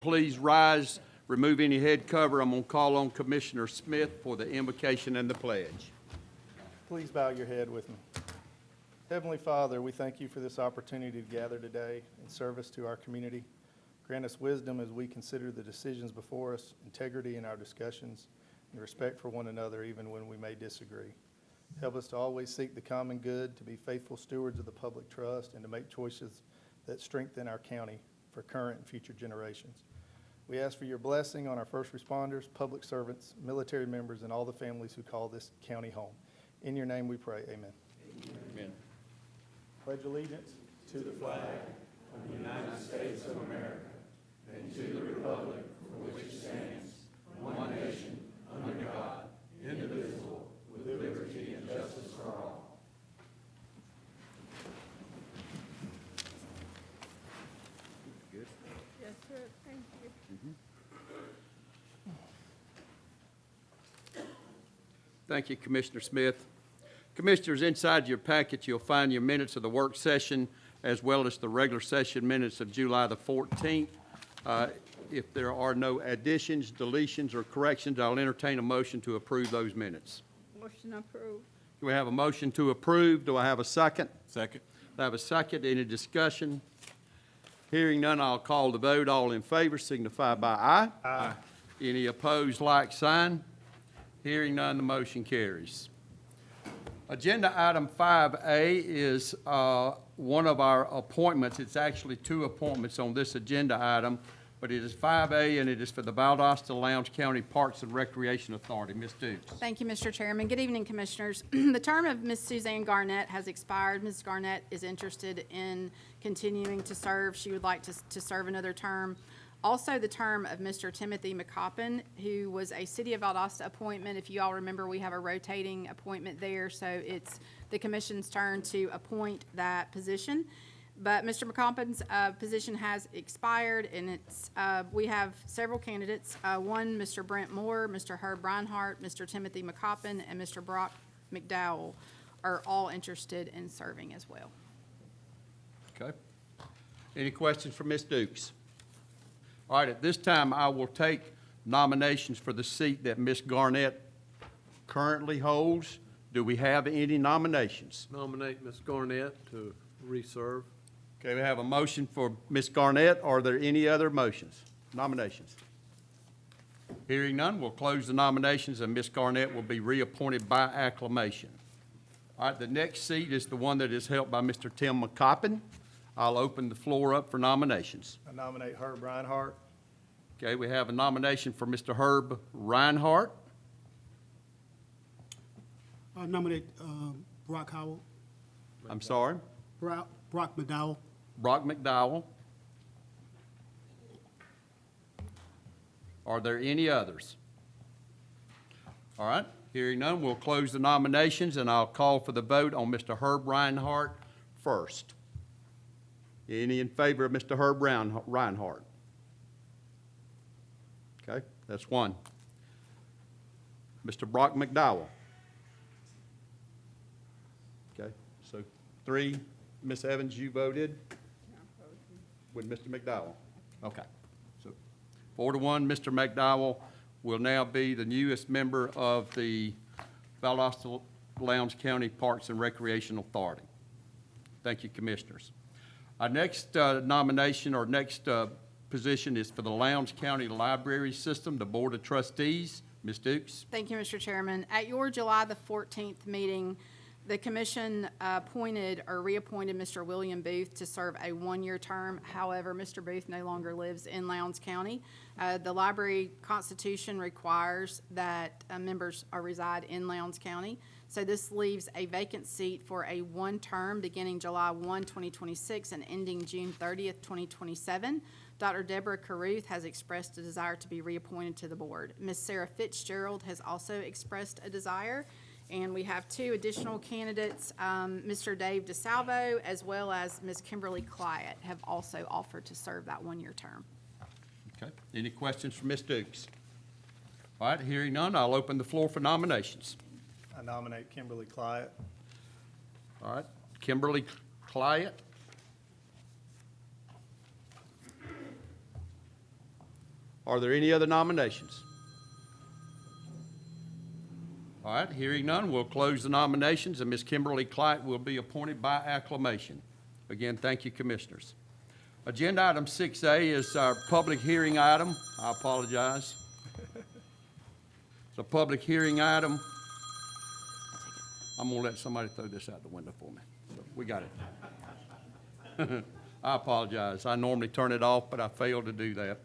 please rise, remove any head cover. I'm going to call on Commissioner Smith for the invocation and the pledge. Please bow your head with me. Heavenly Father, we thank you for this opportunity to gather today in service to our community. Grant us wisdom as we consider the decisions before us, integrity in our discussions, and respect for one another even when we may disagree. Help us to always seek the common good, to be faithful stewards of the public trust, and to make choices that strengthen our county for current and future generations. We ask for your blessing on our first responders, public servants, military members, and all the families who call this county home. In your name we pray, amen. Amen. Pledge allegiance to the flag of the United States of America and to the republic for which it stands, one nation, under God, indivisible, with liberty and justice for all. Good. Yes, sir. Thank you. Thank you, Commissioner Smith. Commissioners, inside your packet, you'll find your minutes of the work session as well as the regular session minutes of July the 14th. If there are no additions, deletions, or corrections, I'll entertain a motion to approve those minutes. Motion approved. Do we have a motion to approve? Do I have a second? Second. Do I have a second? Any discussion? Hearing none, I'll call the vote. All in favor signify by aye. Aye. Any opposed, like sign. Hearing none, the motion carries. Agenda item 5A is one of our appointments. It's actually two appointments on this agenda item, but it is 5A, and it is for the Valdosta Lowndes County Parks and Recreation Authority. Ms. Dukes. Thank you, Mr. Chairman. Good evening, Commissioners. The term of Ms. Suzanne Garnett has expired. Ms. Garnett is interested in continuing to serve. She would like to serve another term. Also, the term of Mr. Timothy McCoppin, who was a City of Valdosta appointment. If you all remember, we have a rotating appointment there, so it's the Commission's turn to appoint that position. But Mr. McCoppin's position has expired, and it's we have several candidates. One, Mr. Brent Moore, Mr. Herb Reinhardt, Mr. Timothy McCoppin, and Mr. Brock McDowell are all interested in serving as well. Okay. Any questions for Ms. Dukes? All right, at this time, I will take nominations for the seat that Ms. Garnett currently holds. Do we have any nominations? Nominate Ms. Garnett to reserve. Okay, we have a motion for Ms. Garnett. Are there any other nominations? Hearing none, we'll close the nominations, and Ms. Garnett will be reappointed by acclamation. All right, the next seat is the one that is held by Mr. Tim McCoppin. I'll open the floor up for nominations. I nominate Herb Reinhardt. Okay, we have a nomination for Mr. Herb Reinhardt. I nominate Brock Howell, I'm sorry, Brock McDowell. Brock McDowell. Are there any others? All right, hearing none, we'll close the nominations, and I'll call for the vote on Mr. Herb Reinhardt first. Any in favor of Mr. Herb Reinhardt? Okay, that's one. Mr. Brock McDowell? Okay, so three. Ms. Evans, you voted with Mr. McDowell? Okay, so 4-1, Mr. McDowell will now be the newest member of the Valdosta Lowndes County Parks and Recreation Authority. Thank you, Commissioners. Our next nomination or next position is for the Lowndes County Library System, the Board of Trustees. Ms. Dukes. Thank you, Mr. Chairman. At your July the 14th meeting, the Commission appointed or reappointed Mr. William Booth to serve a one-year term. However, Mr. Booth no longer lives in Lowndes County. The library constitution requires that members reside in Lowndes County. So this leaves a vacant seat for a one term beginning July 1, 2026 and ending June 30th, 2027. Dr. Deborah Caruth has expressed a desire to be reappointed to the board. Ms. Sarah Fitzgerald has also expressed a desire. And we have two additional candidates, Mr. Dave DeSalvo as well as Ms. Kimberly Clyett have also offered to serve that one-year term. Okay. Any questions for Ms. Dukes? All right, hearing none, I'll open the floor for nominations. I nominate Kimberly Clyett. All right, Kimberly Clyett. Are there any other nominations? All right, hearing none, we'll close the nominations, and Ms. Kimberly Clyte will be appointed by acclamation. Again, thank you, Commissioners. Agenda item 6A is our public hearing item. I apologize. It's a public hearing item. I'm going to let somebody throw this out the window for me. So we got it. I apologize. I normally turn it off, but I failed to do that.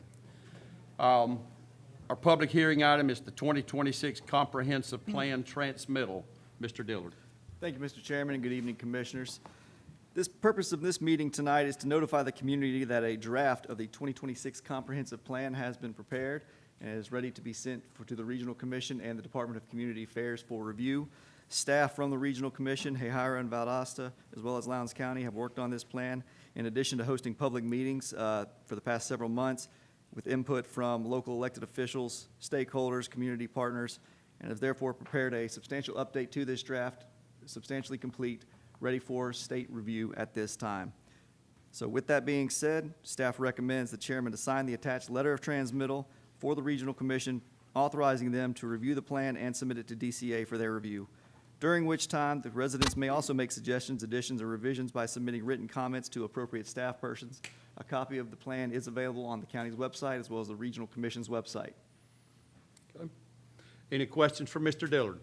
Our public hearing item is the 2026 Comprehensive Plan Transmittal. Mr. Dillard. Thank you, Mr. Chairman, and good evening, Commissioners. The purpose of this meeting tonight is to notify the community that a draft of the 2026 Comprehensive Plan has been prepared and is ready to be sent to the Regional Commission and the Department of Community Affairs for review. Staff from the Regional Commission, Hahira and Valdosta, as well as Lowndes County, have worked on this plan, in addition to hosting public meetings for the past several months with input from local elected officials, stakeholders, community partners, and have therefore prepared a substantial update to this draft, substantially complete, ready for state review at this time. So with that being said, staff recommends the chairman to sign the attached letter of transmittal for the Regional Commission, authorizing them to review the plan and submit it to DCA for their review, during which time the residents may also make suggestions, additions, or revisions by submitting written comments to appropriate staff persons. A copy of the plan is available on the county's website as well as the Regional Commission's website. Okay. Any questions for Mr. Dillard?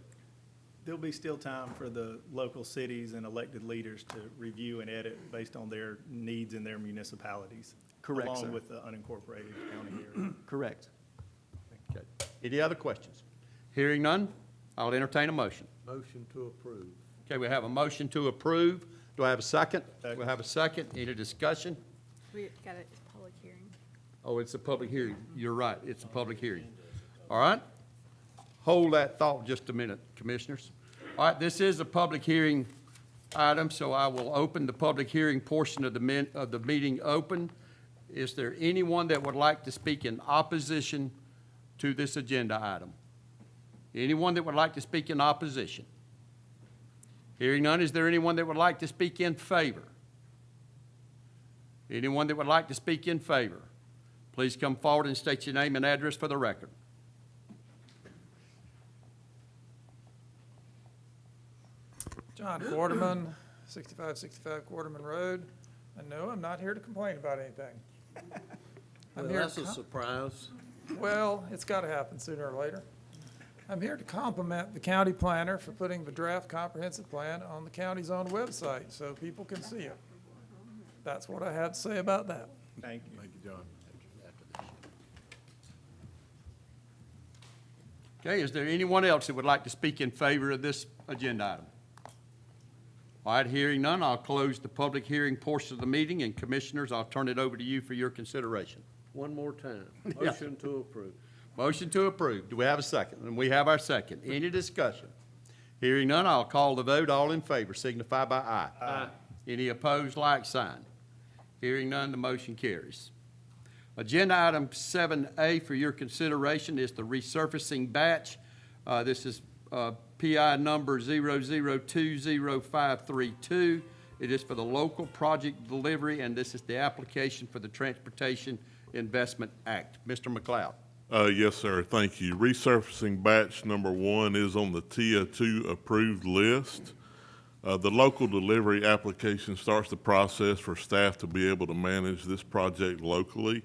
There'll be still time for the local cities and elected leaders to review and edit based on their needs in their municipalities. Correct, sir. Along with the unincorporated county area. Correct. Okay. Any other questions? Hearing none, I'll entertain a motion. Motion to approve. Okay, we have a motion to approve. Do I have a second? Second. We have a second. Any discussion? We got a public hearing. Oh, it's a public hearing. You're right, it's a public hearing. All right? Hold that thought just a minute, Commissioners. All right, this is a public hearing item, so I will open the public hearing portion of the meeting open. Is there anyone that would like to speak in opposition to this agenda item? Anyone that would like to speak in opposition? Hearing none, is there anyone that would like to speak in favor? Anyone that would like to speak in favor? Please come forward and state your name and address for the record. John Quarterman, 6565 Quarterman Road. And no, I'm not here to complain about anything. Well, I'm here that's to a surprise. Well, it's got to happen sooner or later. I'm here to compliment the county planner for putting the draft comprehensive plan on the county's own website so people can see it. That's what I have to say about that. Thank you. Thank you, John. Okay, is there anyone else that would like to speak in favor of this agenda item? All right, hearing none, I'll close the public hearing portion of the meeting, and Commissioners, I'll turn it over to you for your consideration. One more time. Motion to approve. Motion to approve. Do we have a second? And we have our second. Any discussion? Hearing none, I'll call the vote. All in favor signify by aye. Aye. Any opposed, like sign. Hearing none, the motion carries. Agenda item 7A for your consideration is the resurfacing batch. This is PI number 0020532. It is for the local project delivery, and this is the application for the Transportation Investment Act. Mr. McLeod. Yes, sir. Thank you. Resurfacing batch number 1 is on the TIA 2 approved list. The local delivery application starts the process for staff to be able to manage this project locally.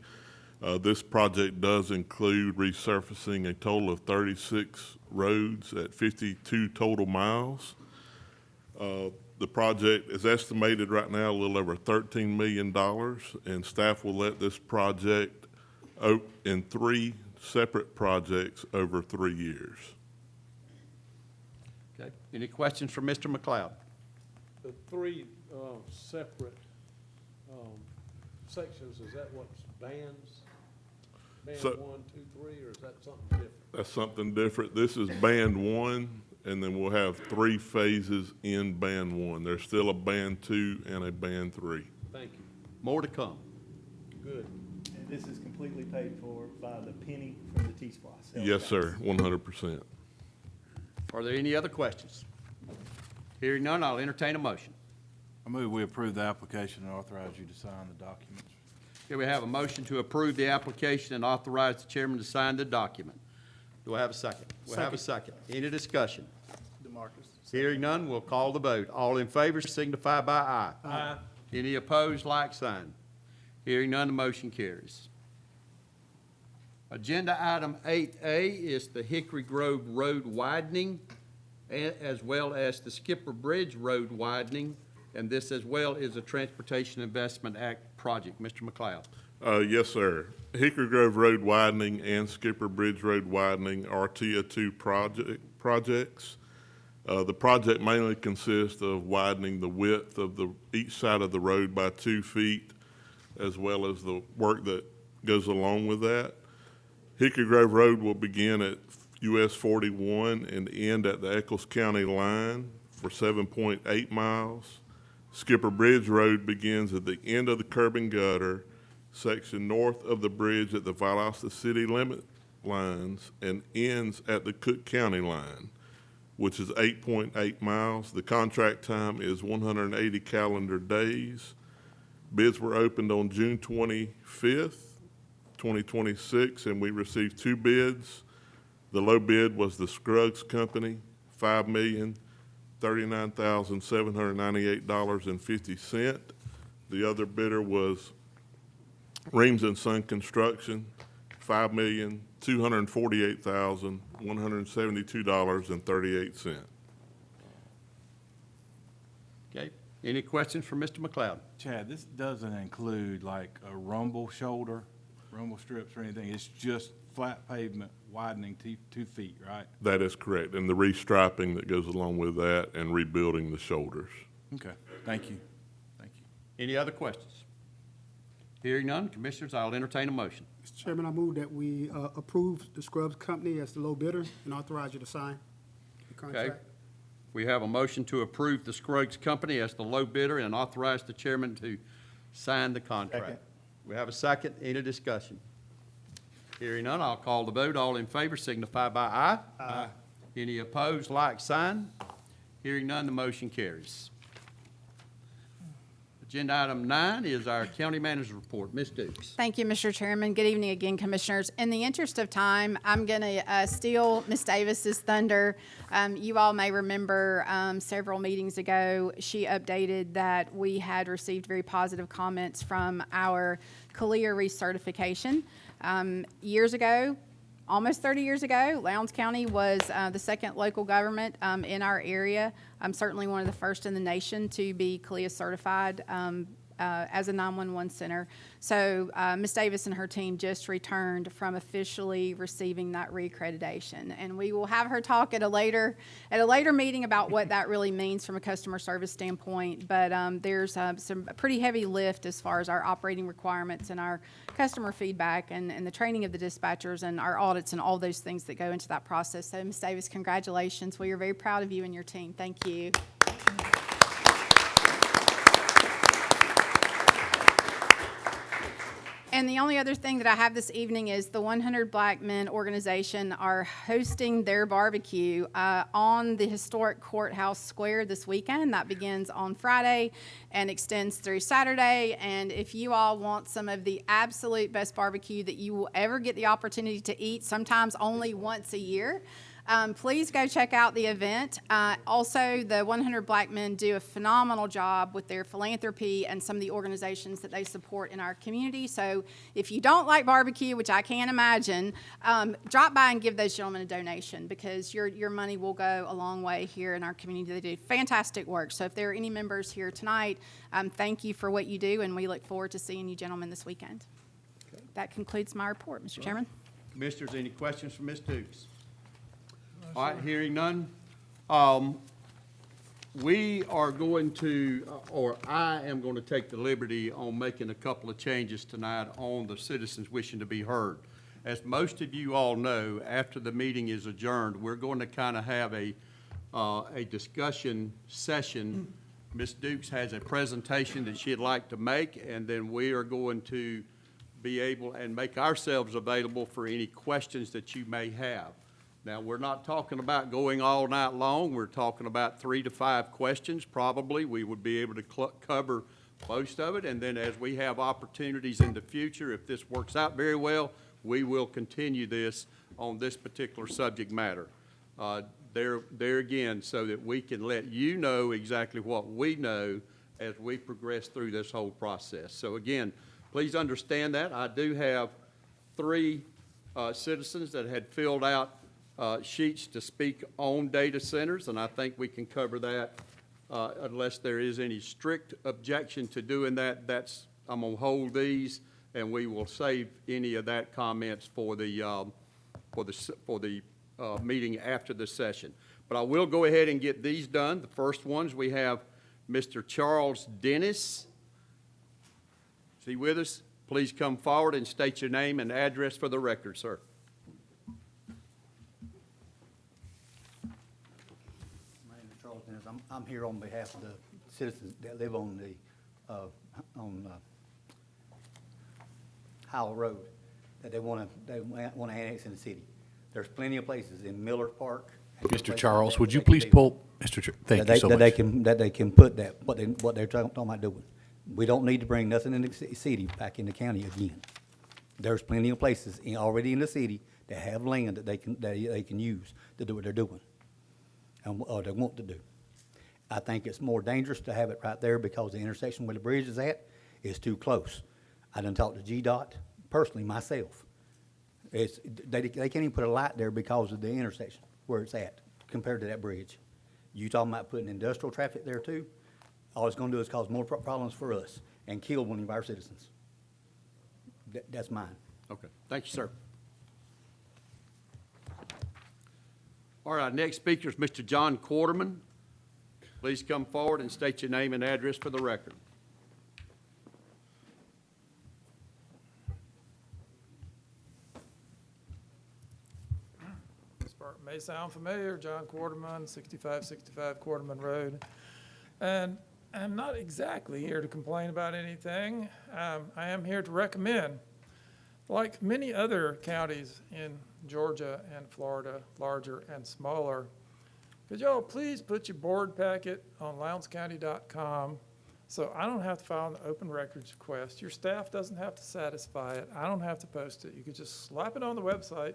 This project does include resurfacing a total of 36 roads at 52 total miles. The project is estimated right now a little over $13 million, and staff will let this project in 3 separate projects over 3 years. Okay. Any questions for Mr. McLeod? The 3 separate sections, is that what's bands? Band So- 1, 2, 3, or is that something different? That's something different. This is band 1, and then we'll have 3 phases in band 1. There's still a band 2 and a band 3. Thank you. More to come. Good. And this is completely paid for by the penny from the T-Splosh. Yes, sir, 100%. Are there any other questions? Hearing none, I'll entertain a motion. I move we approve the application and authorize you to sign the documents. Okay, we have a motion to approve the application and authorize the chairman to sign the document. Do I have a second? We have a second. Any discussion? DeMarcus. Hearing none, we'll call the vote. All in favor signify by aye. Aye. Any opposed, like sign. Hearing none, the motion carries. Agenda item 8A is the Hickory Grove Road widening, as well as the Skipper Bridge Road widening, and this as well is a Transportation Investment Act project. Mr. McLeod. Yes, sir. Hickory Grove Road widening and Skipper Bridge Road widening are TIA 2 projects. The project mainly consists of widening the width of each side of the road by 2 feet, as well as the work that goes along with that. Hickory Grove Road will begin at US 41 and end at the Eccles County line for 7.8 miles. Skipper Bridge Road begins at the end of the curb and gutter section north of the bridge at the Valdosta city limit lines and ends at the Cook County line, which is 8.8 miles. The contract time is 180 calendar days. Bids were opened on June 25th, 2026, and we received 2 bids. The low bid was the Scruggs Company, $5,039,798.50. The other bidder was Reams and Son Construction, $5,248,172.38. Okay, any questions for Mr. McLeod? Chad, this doesn't include like a rumble shoulder, rumble strips or anything. It's just flat pavement widening 2 feet, right? That is correct, and the restriping that goes along with that and rebuilding the shoulders. Okay, thank you. Thank you. Any other questions? Hearing none, Commissioners, I'll entertain a motion. Mr. Chairman, I move that we approve the Scruggs Company as the low bidder and authorize you to sign the Okay. contract. We have a motion to approve the Scruggs Company as the low bidder and authorize the chairman to sign the contract. Second. We have a second. Any discussion? Hearing none, I'll call the vote. All in favor signify by aye. Aye. Any opposed, like sign. Hearing none, the motion carries. Agenda item 9 is our county manager's report. Ms. Dukes. Thank you, Mr. Chairman. Good evening again, Commissioners. In the interest of time, I'm going to steal Ms. Davis's thunder. You all may remember several meetings ago, she updated that we had received very positive comments from our CALIA recertification. Years ago, almost 30 years ago, Lowndes County was the second local government in our area. Certainly one of the first in the nation to be CALIA certified as a 911 center. So Ms. Davis and her team just returned from officially receiving that reaccreditation. And we will have her talk at a later meeting about what that really means from a customer service standpoint. But there's some pretty heavy lift as far as our operating requirements and our customer feedback and the training of the dispatchers and our audits and all those things that go into that process. So Ms. Davis, congratulations. We are very proud of you and your team. Thank you. And the only other thing that I have this evening is the 100 Black Men organization are hosting their barbecue on the historic courthouse square this weekend. That begins on Friday and extends through Saturday. And if you all want some of the absolute best barbecue that you will ever get the opportunity to eat, sometimes only once a year, please go check out the event. Also, the 100 Black Men do a phenomenal job with their philanthropy and some of the organizations that they support in our community. So if you don't like barbecue, which I can't imagine, drop by and give those gentlemen a donation because your money will go a long way here in our community. They do fantastic work. So if there are any members here tonight, thank you for what you do, and we look forward to seeing you gentlemen this weekend. Okay. That concludes my report, Mr. Chairman. Commissioners, any questions for Ms. Dukes? All right, hearing none. We are going to, or I am going to take the liberty on making a couple of changes tonight on the citizens wishing to be heard. As most of you all know, after the meeting is adjourned, we're going to kind of have a discussion session. Ms. Dukes has a presentation that she'd like to make, and then we are going to be able and make ourselves available for any questions that you may have. Now, we're not talking about going all night long. We're talking about 3 to 5 questions, probably. We would be able to cover most of it, and then as we have opportunities in the future, if this works out very well, we will continue this on this particular subject matter. There again, so that we can let you know exactly what we know as we progress through this whole process. So again, please understand that. I do have 3 citizens that had filled out sheets to speak on data centers, and I think we can cover that unless there is any strict objection to doing that. I'm gonna hold these, and we will save any of that comments for the meeting after the session. But I will go ahead and get these done. The first ones, we have Mr. Charles Dennis. Is he with us? Please come forward and state your name and address for the record, sir. My name is Charles Dennis. I'm here on behalf of the citizens that live on Howell Road, that they want to annex in the city. There's plenty of places in Miller Park. Mr. Charles, would you please pull, thank you so much. That they can put that, what they're talking about doing. We don't need to bring nothing in the city back in the county again. There's plenty of places already in the city that have land that they can use to do what they're doing, or they want to do. I think it's more dangerous to have it right there because the intersection where the bridge is at is too close. I done talked to GDOT personally myself. They can't even put a light there because of the intersection where it's at compared to that bridge. You talking about putting industrial traffic there too? All it's gonna do is cause more problems for us and kill one of our citizens. That's mine. Okay, thank you, sir. All right, next speaker is Mr. John Quarterman. Please come forward and state your name and address for the record. This part may sound familiar. John Quarterman, 6565 Quarterman Road. And I'm not exactly here to complain about anything. I am here to recommend, like many other counties in Georgia and Florida, larger and smaller, could y'all please put your board packet on lounscounty.com so I don't have to file an open records request. Your staff doesn't have to satisfy it. I don't have to post it. You could just slap it on the website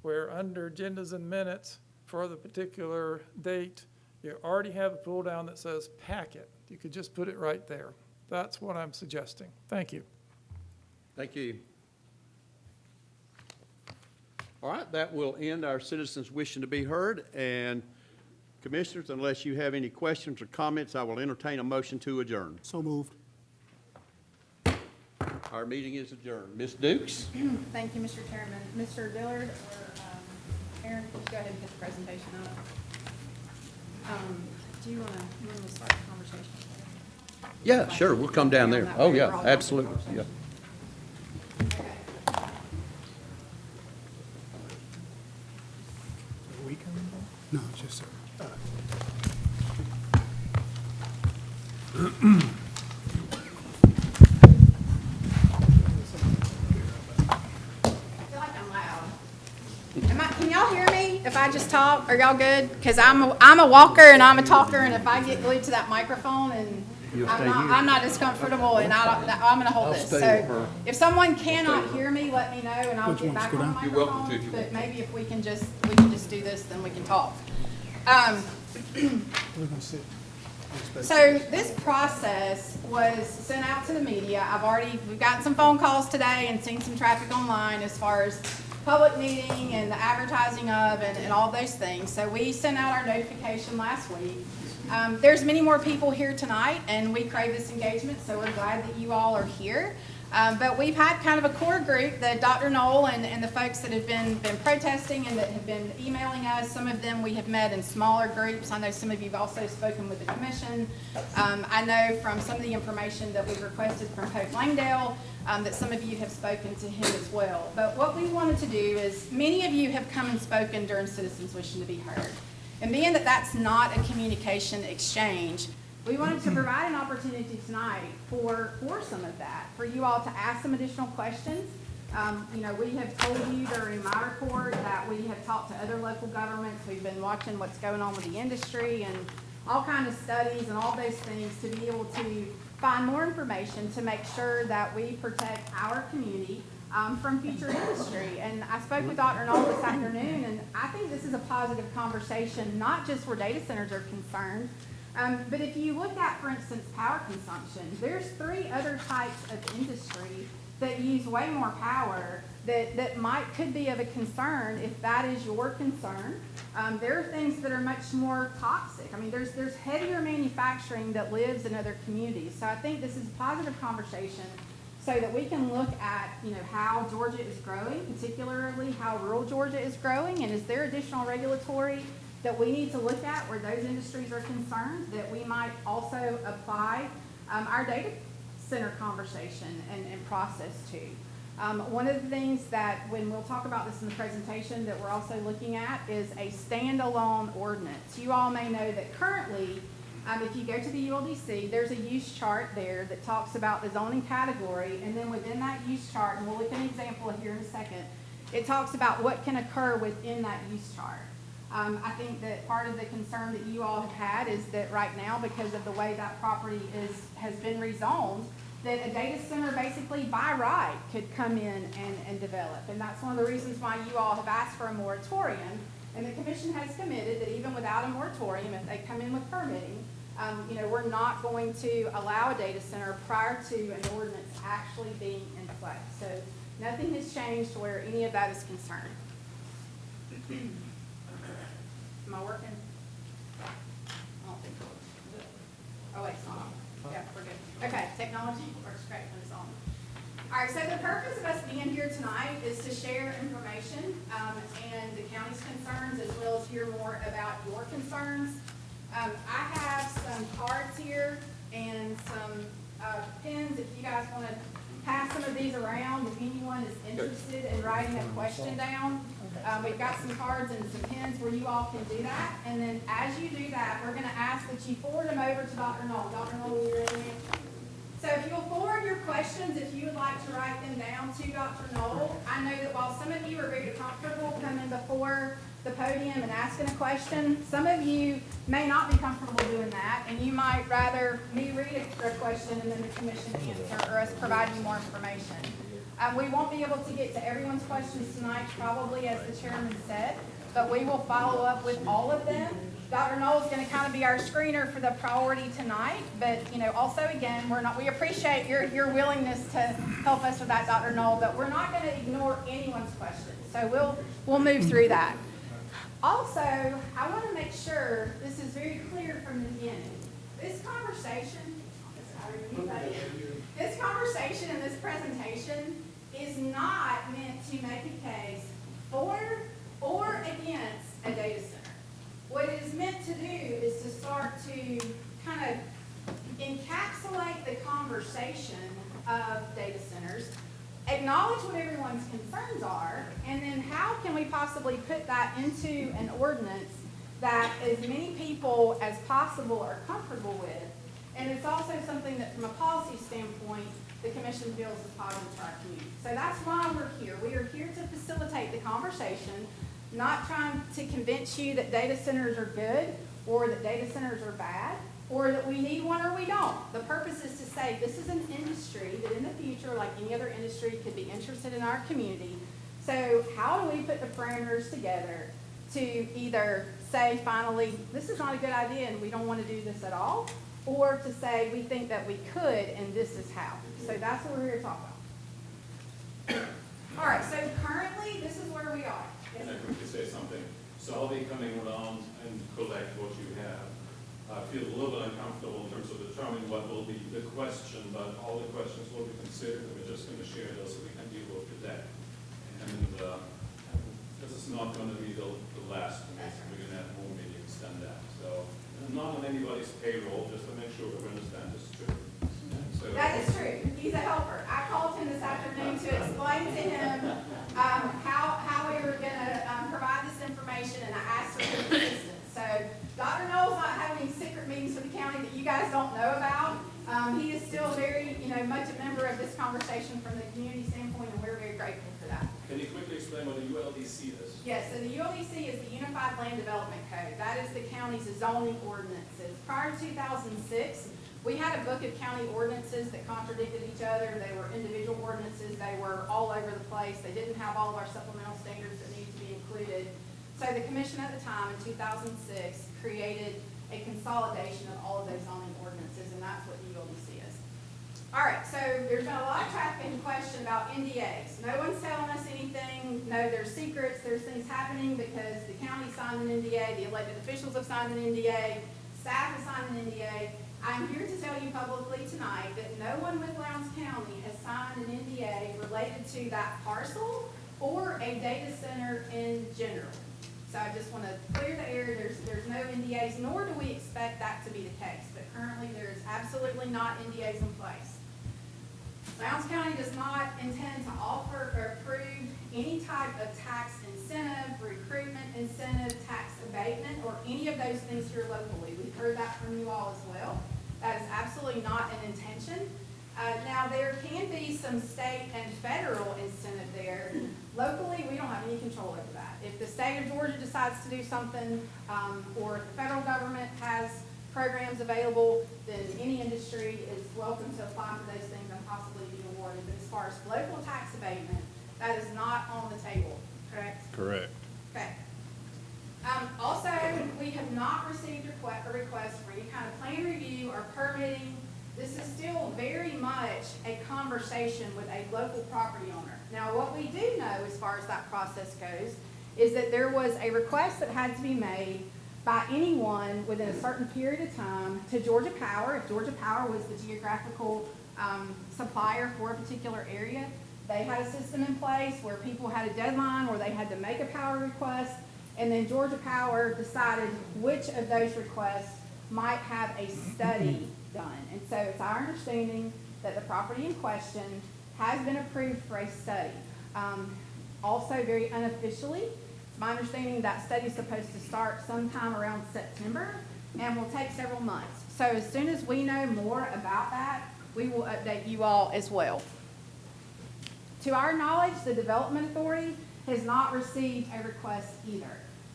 where under agendas and minutes for the particular date, you already have a pull down that says packet. You could just put it right there. That's what I'm suggesting. Thank you. Thank you. All right, that will end our citizens wishing to be heard. And commissioners, unless you have any questions or comments, I will entertain a motion to adjourn. So moved. Our meeting is adjourned. Ms. Dukes? Thank you, Mr. Chairman. Mr. Dillard or Aaron, could you go ahead and get the presentation up? Do you want to start the conversation? Yeah, sure, we'll come down there. Oh, yeah, absolutely, yeah. No, just, sir. I feel like I'm loud. Can y'all hear me if I just talk? Are y'all good? Because I'm a walker and I'm a talker, and if I get glued to that microphone and I'm not as comfortable, and I'm gonna hold this. So if someone cannot hear me, let me know and I'll get back on the microphone. You're welcome to if you want. But maybe if we can just do this, then we can talk. So this process was sent out to the media. We've gotten some phone calls today and seen some traffic online as far as public meeting and the advertising of and all those things. So we sent out our notification last week. There's many more people here tonight, and we crave this engagement, so we're glad that you all are here. But we've had kind of a core group, that Dr. Knoll and the folks that have been protesting and that have been emailing us. Some of them we have met in smaller groups. I know some of you have also spoken with the commission. I know from some of the information that we've requested from Pope Langdale that some of you have spoken to him as well. But what we wanted to do is, many of you have come and spoken during Citizens Wishing to be Heard. And being that that's not a communication exchange, we wanted to provide an opportunity tonight for some of that, for you all to ask some additional questions. We have told you during my report that we have talked to other local governments. We've been watching what's going on with the industry and all kinds of studies and all those things to be able to find more information to make sure that we protect our community from future industry. And I spoke with Dr. Knoll this afternoon, and I think this is a positive conversation, not just where data centers are concerned, but if you look at, for instance, power consumption, there's 3 other types of industry that use way more power that could be of a concern if that is your concern. There are things that are much more toxic. I mean, there's heavier manufacturing that lives in other communities. So I think this is a positive conversation so that we can look at, how Georgia is growing, particularly how rural Georgia is growing, and is there additional regulatory that we need to look at where those industries are concerned that we might also apply our data center conversation and process to. One of the things that, when we'll talk about this in the presentation, that we're also looking at is a standalone ordinance. You all may know that currently, if you go to the ULDC, there's a use chart there that talks about the zoning category, and then within that use chart, and we'll look at an example here in a second, it talks about what can occur within that use chart. I think that part of the concern that you all have had is that right now, because of the way that property has been rezoned, that a data center basically by right could come in and develop. And that's one of the reasons why you all have asked for a moratorium. And the commission has committed that even without a moratorium, if they come in with permitting, we're not going to allow a data center prior to an ordinance actually being in place. So nothing has changed to where any of that is concerned. Am I working? I don't think so. Oh, wait, it's not on. Yeah, we're good. Okay, technology works great when it's on. All right, so the purpose of us being here tonight is to share information and the county's concerns, as well as hear more about your concerns. I have some cards here and some pens if you guys want to pass some of these around. If anyone is interested in writing a question down, we've got some cards and some pens where you all can do that. And then as you do that, we're going to ask that you forward them over to Dr. Knoll. Dr. Knoll, will you read me? So if you'll forward your questions, if you would like to write them down to Dr. Knoll, I know that while some of you are very comfortable coming before the podium and asking a question, some of you may not be comfortable doing that, and you might rather me read a question and then the commission answer, or us provide you more information. We won't be able to get to everyone's questions tonight, probably as the chairman said, but we will follow up with all of them. Dr. Knoll is going to kind of be our screener for the priority tonight, but also again, we appreciate your willingness to help us with that, Dr. Knoll, but we're not going to ignore anyone's questions, so we'll move through that. Also, I want to make sure this is very clear from the beginning. This conversation and this presentation is not meant to make a case for or against a data center. What it is meant to do is to start to kind of encapsulate the conversation of data centers, acknowledge what everyone's concerns are, and then how can we possibly put that into an ordinance that as many people as possible are comfortable with. And it's also something that from a policy standpoint, the commission feels is positive for our community. So that's why we're here. We are here to facilitate the conversation, not trying to convince you that data centers are good or that data centers are bad or that we need one or we don't. The purpose is to say this is an industry that in the future, like any other industry, could be interested in our community. So how do we put the parameters together to either say finally, this is not a good idea and we don't want to do this at all, or to say we think that we could and this is how. So that's what we're here to talk about. All right, so currently this is where we are. Can I quickly say something? So I'll be coming around and collect what you have. I feel a little bit uncomfortable in terms of determining what will be the question, but all the questions will be considered, and we're just going to share those so we can deal with that. And this is not going to be the last meeting. We're going to have more meetings than that. So not on anybody's payroll, just to make sure we understand this is true. So, that is true. He's a helper. I called him this afternoon to explain to him how we were going to provide this information, and I asked for his assistance. So Dr. Knoll's not having secret meetings with the county that you guys don't know about. He is still very, much a member of this conversation from the community standpoint, and we're very grateful for that. Can you quickly explain what the ULDC is? Yes, so the ULDC is the Unified Land Development Code. That is the county's zoning ordinances. Prior to 2006, We had a book of county ordinances that contradicted each other. They were individual ordinances. They were all over the place. They didn't have all of our supplemental standards that needed to be included. So the commission at the time, in 2006, created a consolidation of all of those zoning ordinances, and that's what the ULDC is. All right, so there's been a lot of traffic and question about NDAs. No one's telling us anything. No, there's secrets. There's things happening because the county signed an NDA, the elected officials have signed an NDA, staff has signed an NDA. I'm here to tell you publicly tonight that no one with Lowndes County has signed an NDA related to that parcel or a data center in general. So I just want to clear the air. There's no NDAs, nor do we expect that to be the case. But currently, there is absolutely not NDAs in place. Lowndes County does not intend to offer or approve any type of tax incentive, recruitment incentive, tax abatement, or any of those things here locally. We've heard that from you all as well. That is absolutely not an intention. Now, there can be some state and federal incentive there. Locally, we don't have any control over that. If the state of Georgia decides to do something, or if the federal government has programs available, then any industry is welcome to apply for those things and possibly be awarded. But as far as local tax abatement, that is not on the table, correct? Correct. Okay. Also, we have not received a request for any kind of plan review or permitting. This is still very much a conversation with a local property owner. Now, what we do know as far as that process goes is that there was a request that had to be made by anyone within a certain period of time to Georgia Power. If Georgia Power was the geographical supplier for a particular area, they had a system in place where people had a deadline where they had to make a power request, and then Georgia Power decided which of those requests might have a study done. And so it's our understanding that the property in question has been approved for a study. Also, very unofficially, it's my understanding that study is supposed to start sometime around September and will take several months. So as soon as we know more about that, we will update you all as well. To our knowledge, the Development Authority has not received a request either.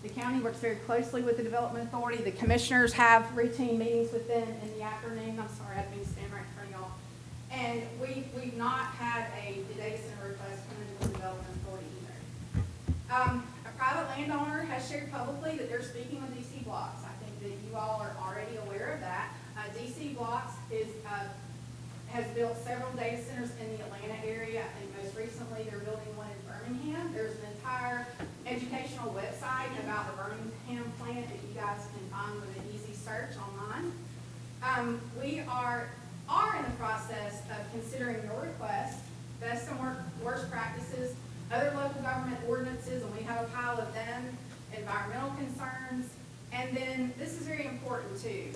The county works very closely with the Development Authority. The commissioners have routine meetings with them in the afternoon. I'm sorry, I didn't mean to stand right in front of y'all. And we've not had a data center request come into the Development Authority either. A private landowner has shared publicly that they're speaking with DC Blocks. I think that you all are already aware of that. DC Blocks has built several data centers in the Atlanta area. I think most recently they're building one in Birmingham. There's an entire educational website about the Birmingham plant that you guys can find with an easy search online. We are in the process of considering your request, best and worst practices, other local government ordinances, and we have a pile of them, environmental concerns, and then this is very important too,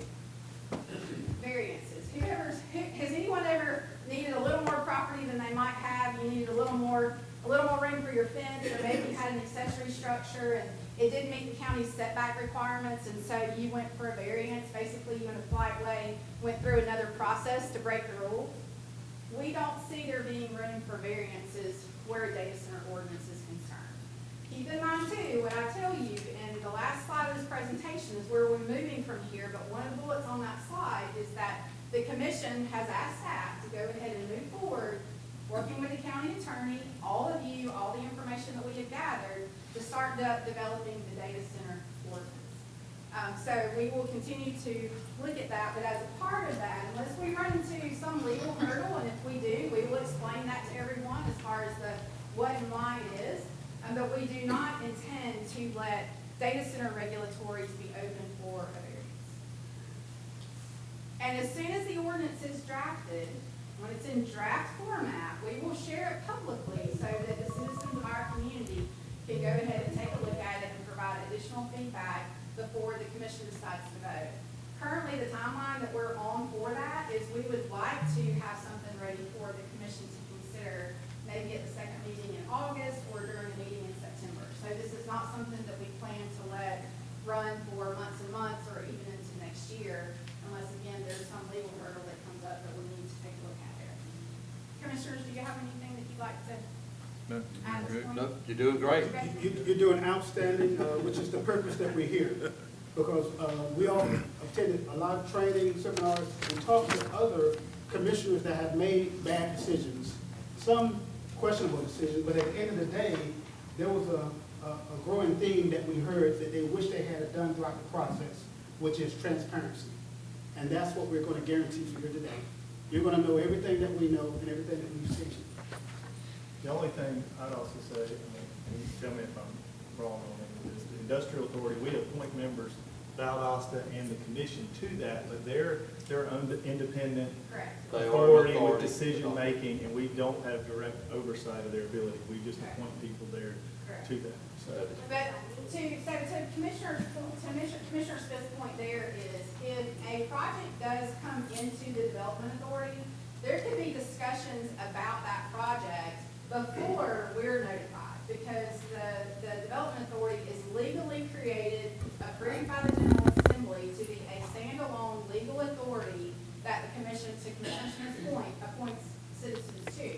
variances. Has anyone ever needed a little more property than they might have? You needed a little more room for your fence, or maybe you had an accessory structure and it didn't meet the county's setback requirements, and so you went for a variance. Basically, you in a polite way went through another process to break the rules. We don't see there being room for variances where a data center ordinance is concerned. Keep in mind too, what I tell you, and the last slide of this presentation is where we're moving from here, but one of the bullets on that slide is that the commission has asked staff to go ahead and move forward, working with the county attorney, all of you, all the information that we have gathered, to start developing the data center ordinance. So we will continue to look at that, but as a part of that, unless we run into some legal hurdle, and if we do, we will explain that to everyone as far as the what and why it is. But we do not intend to let data center regulatories be open for a variance. And as soon as the ordinance is drafted, when it's in draft format, we will share it publicly so that the citizens of our community can go ahead and take a look at it and provide additional feedback before the commission decides to vote. Currently, the timeline that we're on for that is we would like to have something ready for the commission to consider maybe at the second meeting in August or during the meeting in September. So this is not something that we plan to let run for months and months or even into next year, unless, again, there's some legal hurdle that comes up that we need to take a look at there. Commissioners, do you have anything that you'd like to No, add? you're good. No, you're doing great. You're doing outstanding, which is the purpose that we're here. because we all attended a lot of training seminars and talked to other commissioners that have made bad decisions, some questionable decisions, but at the end of the day, there was a growing theme that we heard that they wish they had done throughout the process, which is transparency. And that's what we're going to guarantee for you today. You're going to know everything that we know and everything that we've seen. The only thing I'd also say, I mean, and you tell me if I'm wrong on any of this, the industrial authority, we appoint members, Valdosta and the commission to that, but they're independent Correct. authority with decision-making, and we don't have direct oversight of their ability. We just appoint people there to that, so. But to Commissioner Smith's point there is, if a project does come into the development authority, there could be discussions about that project before we're notified, because the development authority is legally created, approved by the General Assembly to be a standalone legal authority that the commission, to Commissioner Smith's point, appoints citizens to.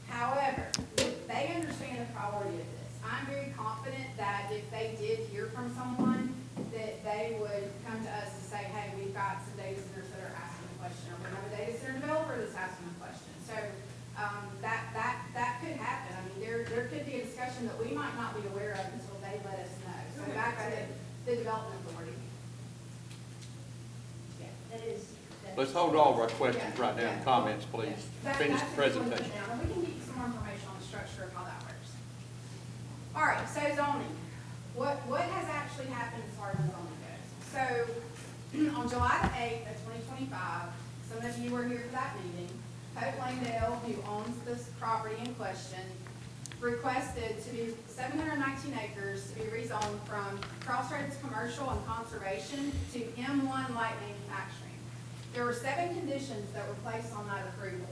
However, they understand the priority of this. I'm very confident that if they did hear from someone, that they would come to us to say, hey, we've got some data centers that are asking a question, or we have a data center developer that's asking a question. So, that could happen. I mean, there could be a discussion that we might not be aware of until they let us know. So back to the development authority. Yeah, that is. Let's hold all of our questions right now in comments, please. Finish the That's a good one to presentation. put down, and we can get you some more information on the structure of how that works. All right, so zoning. What has actually happened as far as zoning goes? So, on July the 8th of 2025, some of you were here for that meeting. Hope Langdale, who owns this property in question, requested to be 719 acres to be rezoned from Crossroads Commercial and Conservation to M1 Light Manufacturing. There were 7 conditions that were placed on that approval.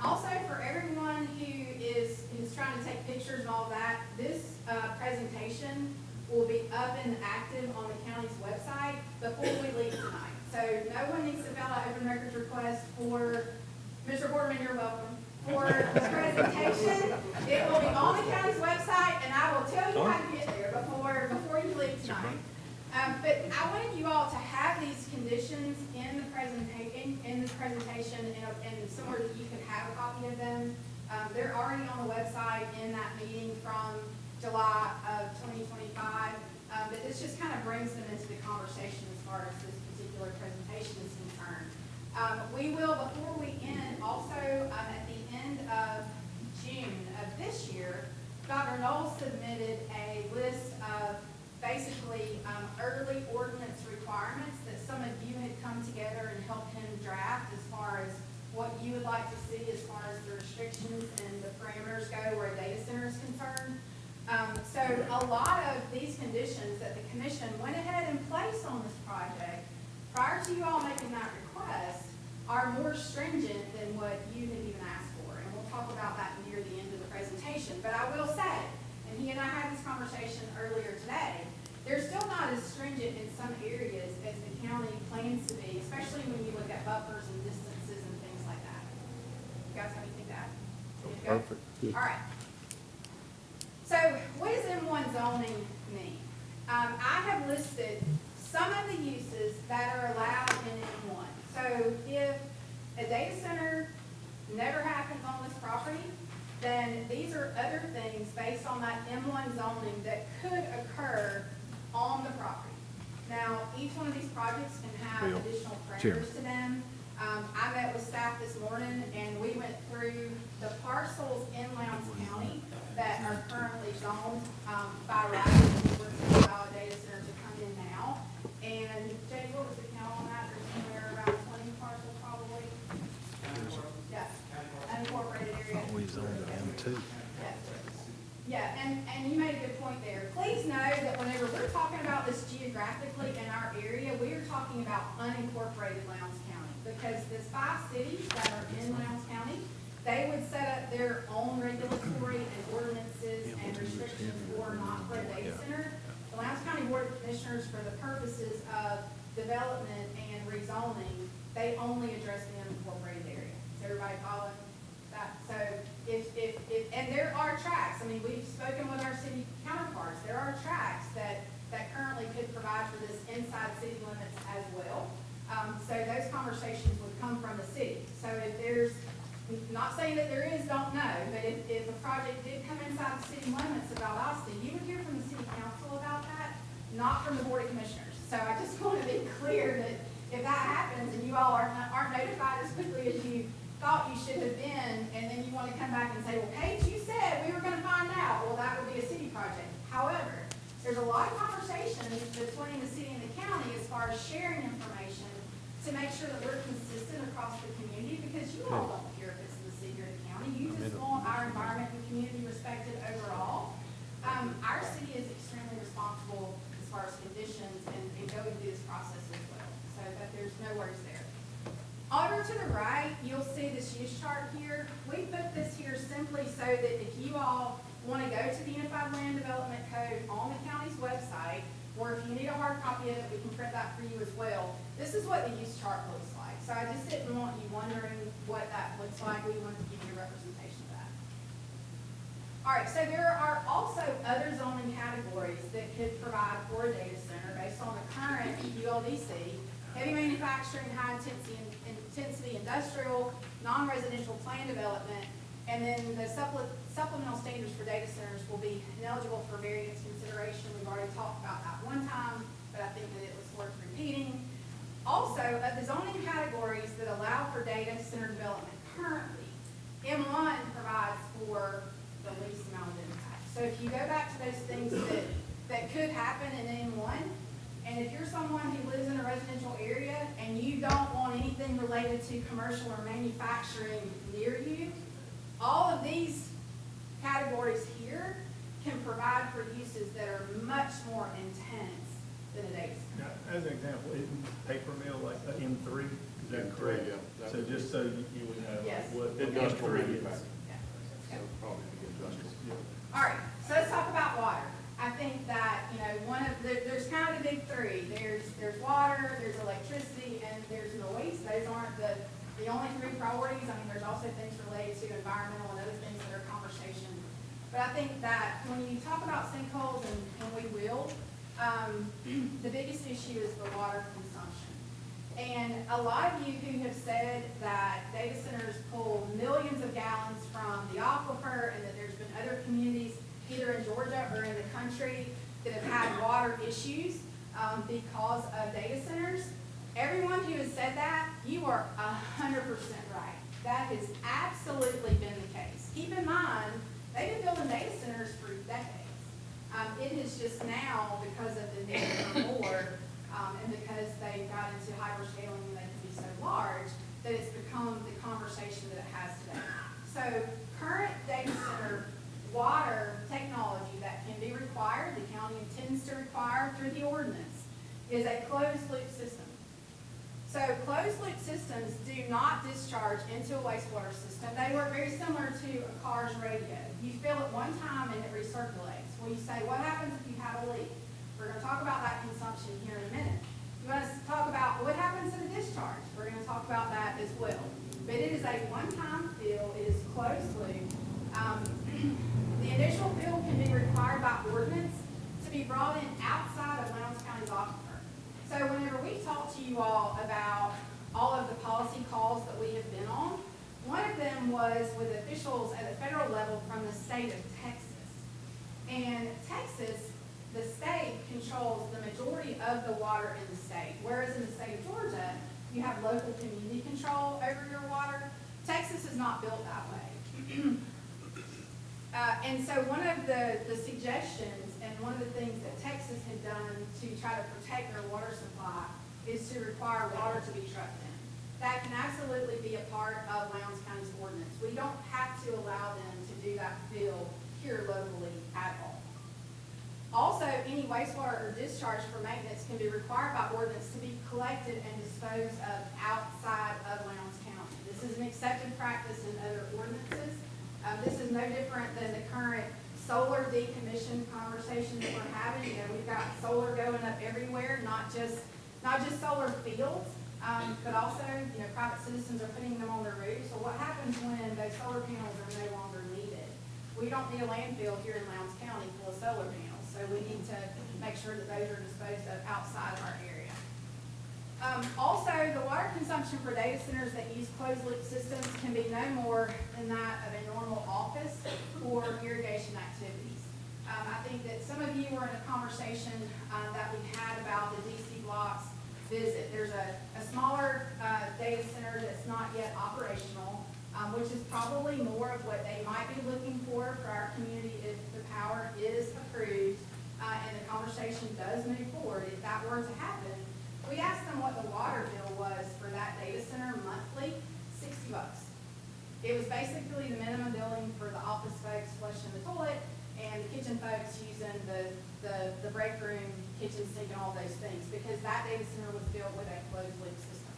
Also, for everyone who's trying to take pictures and all that, this presentation will be up and active on the county's website before we leave tonight. So no one needs to fill out open records request for, Mr. Boardman, you're welcome, for the presentation. It will be on the county's website, and I will tell you how to get there before you leave tonight. But I wanted you all to have these conditions in the presentation, and somewhere that you can have a copy of them. They're already on the website in that meeting from July of 2025. But this just kind of brings them into the conversation as far as this particular presentation is concerned. We will, before we end, also at the end of June of this year, Dr. Knowles submitted a list of basically early ordinance requirements that some of you had come together and helped him draft as far as what you would like to see as far as the restrictions and the parameters go where a data center is concerned. So a lot of these conditions that the commission went ahead and placed on this project prior to you all making that request are more stringent than what you had even asked for. And we'll talk about that near the end of the presentation. But I will say, and he and I had this conversation earlier today, they're still not as stringent in some areas as the county plans to be, especially when you look at buffers and distances and things like that. You guys have anything to add? Good to go? Perfect. All right. So what does M1 zoning mean? I have listed some of the uses that are allowed in M1. So if a data center never happens on this property, then these are other things based on that M1 zoning that could occur on the property. Now, each one of these projects can have additional parameters to them. I met with staff this morning, and we went through the parcels in Lowndes County that are currently zoned by right for a data center to come in now. And Jay, what was the count on that? There's somewhere around 20 parcels probably. Yeah, unincorporated area. We zoned them too. Yeah, and you made a good point there. Please know that whenever we're talking about this geographically in our area, we are talking about unincorporated Lowndes County. Because there's 5 cities that are in Lowndes County, they would set up their own regulatory and ordinances and restrictions for not for a data center. The Lowndes County Board of Commissioners, for the purposes of development and rezoning, they only address the unincorporated area. Does everybody follow that? So and there are tracts, I mean, we've spoken with our city counterparts, there are tracts that that currently could provide for this inside city limits as well. So those conversations would come from the city. So if there's, not saying that there is, don't know, but if a project did come inside the city limits of Valdosta, you would hear from the city council about that, not from the board of commissioners. So I just want to be clear that if that happens and you all aren't notified as quickly as you thought you should have been, and then you want to come back and say, well, Paige, you said we were going to find out, well, that would be a city project. However, there's a lot of conversations between the city and the county as far as sharing information to make sure that we're consistent across the community, because you all don't care if it's in the city or the county. You just want our environment and community respected overall. Our city is extremely responsible as far as conditions and going through this process as well, so that there's no worries there. Over to the right, you'll see this use chart here. We put this here simply so that if you all want to go to the Unified Land Development Code on the county's website, or if you need a hard copy of it, we can print that for you as well. This is what the use chart looks like. So I just didn't want you wondering what that looks like. We wanted to give you a representation of that. All right, so there are also other zoning categories that could provide for a data center based on the current ULDC, heavy manufacturing, high intensity industrial, non-residential plan development, and then the supplemental standards for data centers will be ineligible for variance consideration. We've already talked about that one time, but I think that it was worth repeating. Also, of the zoning categories that allow for data center development currently, M1 provides for the least amount of impact. So if you go back to those things that could happen in M1, and if you're someone who lives in a residential area and you don't want anything related to commercial or manufacturing near you, all of these categories here can provide for uses that are much more intense than a data center. Now, as an example, isn't paper mill like a M3? Is that M3, correct? yeah. So just so you would know Yes. what Industrial M3 is. manufacturing. Yeah. So probably the industrial. All right, so let's talk about water. I think that, you know, there's kind of the big three. There's water, there's electricity, and there's noise. Those aren't the only three priorities. I mean, there's also things related to environmental and other things that are conversation. But I think that when you talk about sinkholes, and we will, the biggest issue is the water consumption. And a lot of you who have said that data centers pull millions of gallons from the aquifer, and that there's been other communities, either in Georgia or in the country, that have had water issues because of data centers. Everyone who has said that, you are 100% right. That has absolutely been the case. Keep in mind, they've been building data centers for decades. It is just now, because of the need for more, and because they got into hyperscaling and they can be so large, that it's become the conversation that it has today. So current data center water technology that can be required, the county intends to require through the ordinance, is a closed loop system. So closed loop systems do not discharge into a wastewater system. They work very similar to a car's radio. You fill it one time and it recirculates. Well, you say, what happens if you have a leak? We're going to talk about that consumption here in a minute. You want us to talk about what happens to the discharge? We're going to talk about that as well. But it is a one-time fill. It is closed loop. The initial fill can be required by ordinance to be brought in outside of Lowndes County's aquifer. So whenever we talk to you all about all of the policy calls that we have been on, one of them was with officials at the federal level from the state of Texas. And Texas, the state, controls the majority of the water in the state, whereas in the state of Georgia, you have local community control over your water. Texas is not built that way. And so one of the suggestions and one of the things that Texas had done to try to protect their water supply is to require water to be trucked in. That can absolutely be a part of Lowndes County's ordinance. We don't have to allow them to do that fill here locally at all. Also, any wastewater or discharge for maintenance can be required by ordinance to be collected and disposed of outside of Lowndes County. This is an accepted practice in other ordinances. This is no different than the current solar decommission conversation that we're having. You know, we've got solar going up everywhere, not just solar fields, but also, you know, private citizens are putting them on their roofs. So what happens when those solar panels are no longer needed? We don't need a landfill here in Lowndes County full of solar panels. So we need to make sure that those are disposed of outside of our area. Also, the water consumption for data centers that use closed loop systems can be no more than that of a normal office or irrigation activities. I think that some of you were in a conversation that we had about the Lcboc visit. There's a smaller data center that's not yet operational, which is probably more of what they might be looking for our community if the power is approved and the conversation does move forward. If that were to happen, we asked them what the water bill was for that data center monthly, $60. It was basically the minimum billing for the office folks flushing the toilet and the kitchen folks using the break room, kitchen sink, and all those things, because that data center was built with a closed loop system.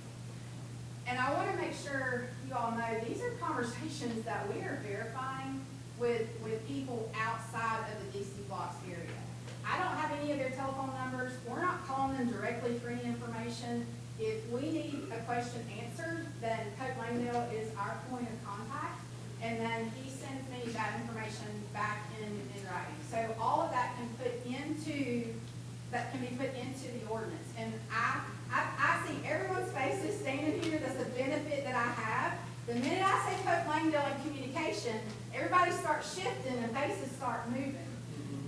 And I want to make sure you all know these are conversations that we are verifying with people outside of the Lcboc area. I don't have any of their telephone numbers. We're not calling them directly for any information. If we need a question answered, then Coke Langdale is our point of contact, and then he sends me that information back in writing. So all of that can be put into the ordinance. And I see everyone's faces standing here. That's the benefit that I have. The minute I say Coke Langdale and communication, everybody starts shifting and faces start moving.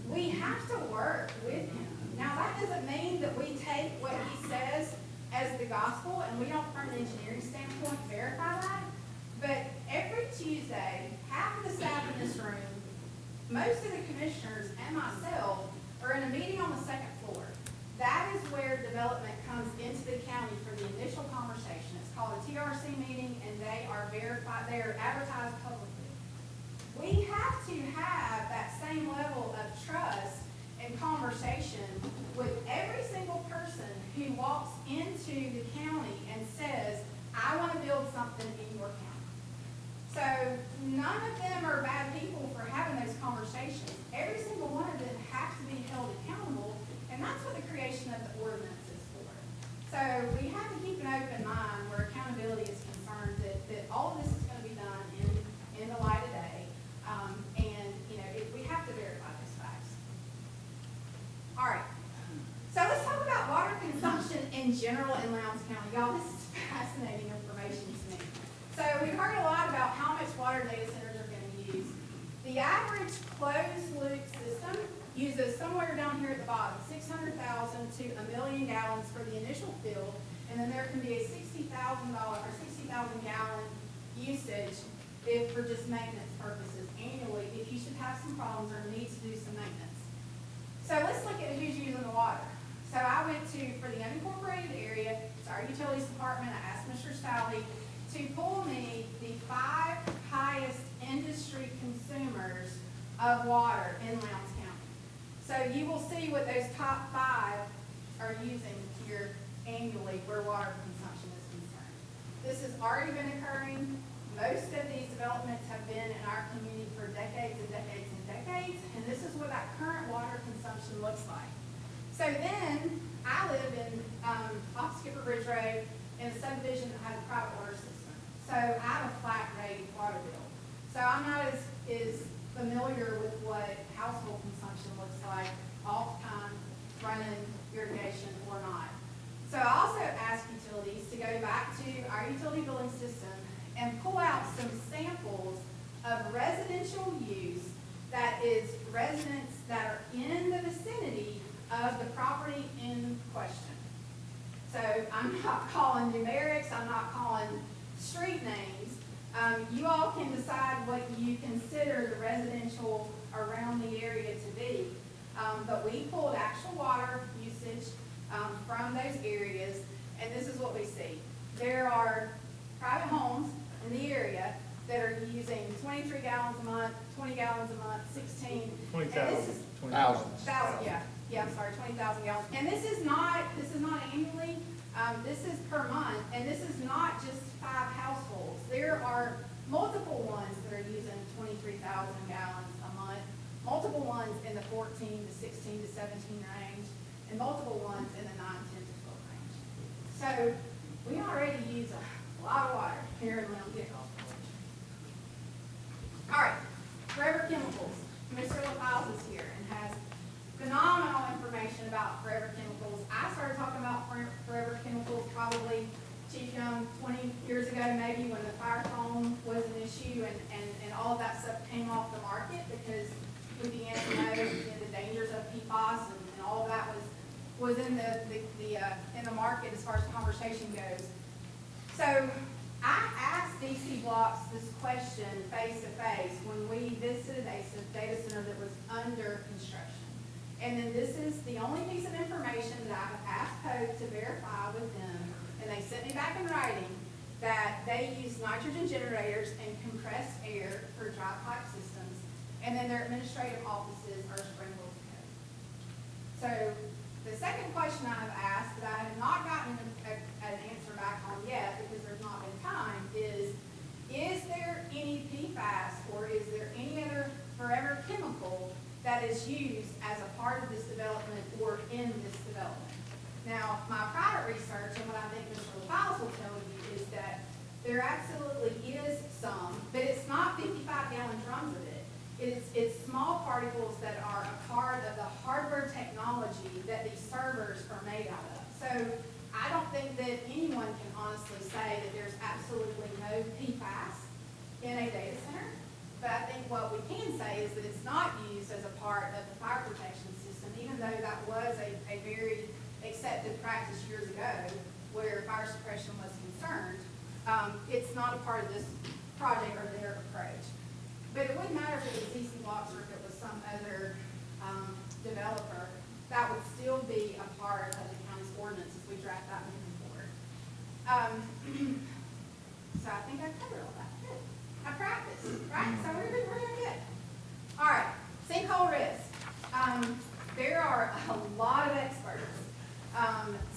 We have to work with him. Now, that doesn't mean that we take what he says as the gospel and we don't, from an engineering standpoint, verify that. But every Tuesday, half of the staff in this room, most of the commissioners and myself are in a meeting on the second floor. That is where development comes into the county for the initial conversation. It's called a TRC meeting, and they are verified, they are advertised publicly. We have to have that same level of trust and conversation with every single person who walks into the county and says, I want to build something in your county. So none of them are bad people for having those conversations. Every single one of them has to be held accountable, and that's what the creation of the ordinance is for. So we have to keep an open mind where accountability is concerned, that all of this is going to be done in the light of day. We have to verify those facts. All right. So let's talk about water consumption in general in Lowndes County. Y'all, this is fascinating information to me. So we've heard a lot about how much water data centers are going to use. The average closed loop system uses somewhere down here at the bottom, 600,000 to 1 million gallons for the initial fill, and then there can be a $60,000 or 60,000 gallon usage if for just maintenance purposes annually, if you should have some problems or need to do some maintenance. So let's look at who's using the water. So I went for the unincorporated area, it's our utilities department, I asked Mr. Staley to pull me the 5 highest industry consumers of water in Lowndes County. So you will see what those top 5 are using here annually where water consumption is concerned. This has already been occurring. Most of these developments have been in our community for decades and decades and decades, and this is what that current water consumption looks like. So then, I live in off Skipper Bridge Road in a subdivision that has a private water system. So I have a flat rate water bill. So I'm not as familiar with what household consumption looks like all the time, running irrigation or not. So I also asked utilities to go back to our utility billing system and pull out some samples of residential use that is residents that are in the vicinity of the property in question. So I'm not calling numerics, I'm not calling street names. You all can decide what you consider the residential around the area to be. But we pulled actual water usage from those areas, and this is what we see. There are private homes in the area that are using 23 gallons a month, 20 gallons a month, 16. 20,000. 20,000 gallons. And this is not annually, this is per month, and this is not just 5 households. There are multiple ones that are using 23,000 gallons a month, multiple ones in the 14 to 16 to 17 range, and multiple ones in the 9, 10 to 12 range. So we already use a lot of water here in Lowndes. All right, Forever Chemicals. Mr. LaPaz is here and has phenomenal information about Forever Chemicals. I started talking about Forever Chemicals probably, Chief Young, 20 years ago, maybe, when the fire foam was an issue and all of that stuff came off the market because we began to know the dangers of PFAS and all of that was in the market as far as conversation goes. So I asked Lcboc this question face to face when we visited a data center that was under construction. And then this is the only piece of information that I have asked Code to verify with them, and they sent me back in writing that they use nitrogen generators and compressed air for dry pipe systems, and then their administrative offices are sprinkled with code. So the second question I have asked that I have not gotten an answer back on yet because there's not been time is there any PFAS or is there any other forever chemical that is used as a part of this development or in this development? Now, my private research and what I think Mr. LaFiles will tell you is that there absolutely is some, but it's not 55-gallon drums of it. It's small particles that are a part of the hardware technology that these servers are made out of. So I don't think that anyone can honestly say that there's absolutely no PFAS in a data center. But I think what we can say is that it's not used as a part of the fire protection system, even though that was a very accepted practice years ago where fire suppression was concerned. It's not a part of this project or their approach. But it wouldn't matter if it was Lcboc or if it was some other developer. That would still be a part of the county's ordinance as we draft that moving forward. So I think I covered all that. Good. I practiced, right? So we're doing good. All right, sinkhole risk. There are a lot of experts.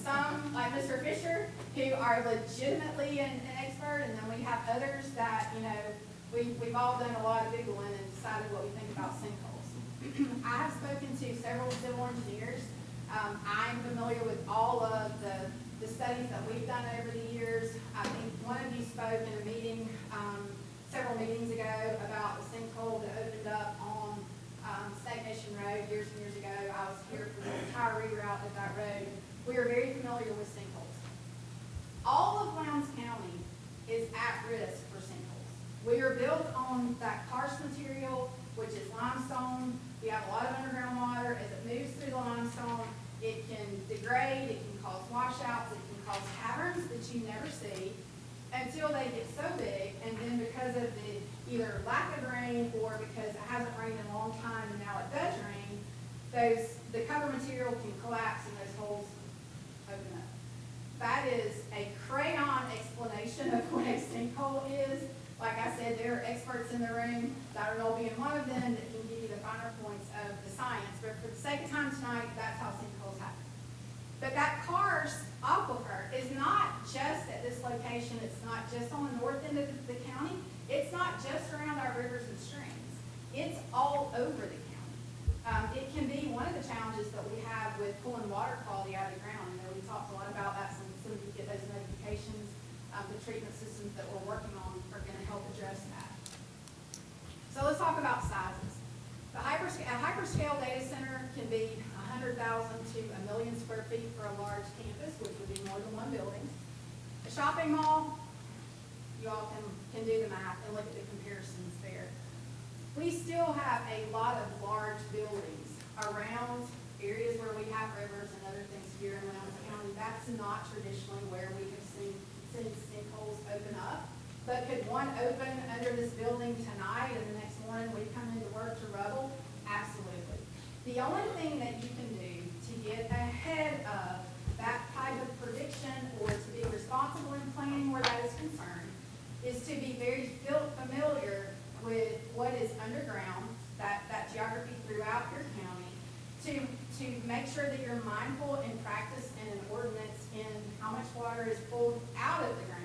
Some, like Mr. Fisher, who are legitimately an expert, and then we have others that, you know, we've all done a lot of Googling and decided what we think about sinkholes. I have spoken to several civil engineers. I'm familiar with all of the studies that we've done over the years. I think one of you spoke in a meeting several meetings ago about the sinkhole that opened up on State Mission Road years and years ago. I was here for the entire reroute of that road. We are very familiar with sinkholes. All of Lowndes County is at risk for sinkholes. We are built on that karst material, which is limestone. We have a lot of underground water. As it moves through the limestone, it can degrade, it can cause washouts, it can cause caverns that you never see until they get so big, and then because of the either lack of rain or because it hasn't rained in a long time and now it does rain, the cover material can collapse and those holes open up. That is a crayon explanation of what a sinkhole is. Like I said, there are experts in the room, Dr. Knoll being one of them, that can give you the finer points of the science. But for the sake of time tonight, that's how sinkholes happen. But that karst aquifer is not just at this location. It's not just on the north end of the county. It's not just around our rivers and streams. It's all over the county. It can be one of the challenges that we have with pulling water quality out of the ground. You know, we talked a lot about that. Some of you get those notifications. The treatment systems that we're working on are going to help address that. So let's talk about sizes. A hyperscale data center can be 100,000 to 1 million square feet for a large campus, which would be more than one building. A shopping mall, you all can do the math and look at the comparisons there. We still have a lot of large buildings around areas where we have rivers and other things here in Lowndes County. That's not traditionally where we have seen sinkholes open up. But could one open under this building tonight and the next morning we come into work to rubble? Absolutely. The only thing that you can do to get ahead of that type of prediction or to be responsible in planning where that is concerned is to be very familiar with what is underground, that geography throughout your county, to make sure that you're mindful in practice and in ordinance in how much water is pulled out of the ground.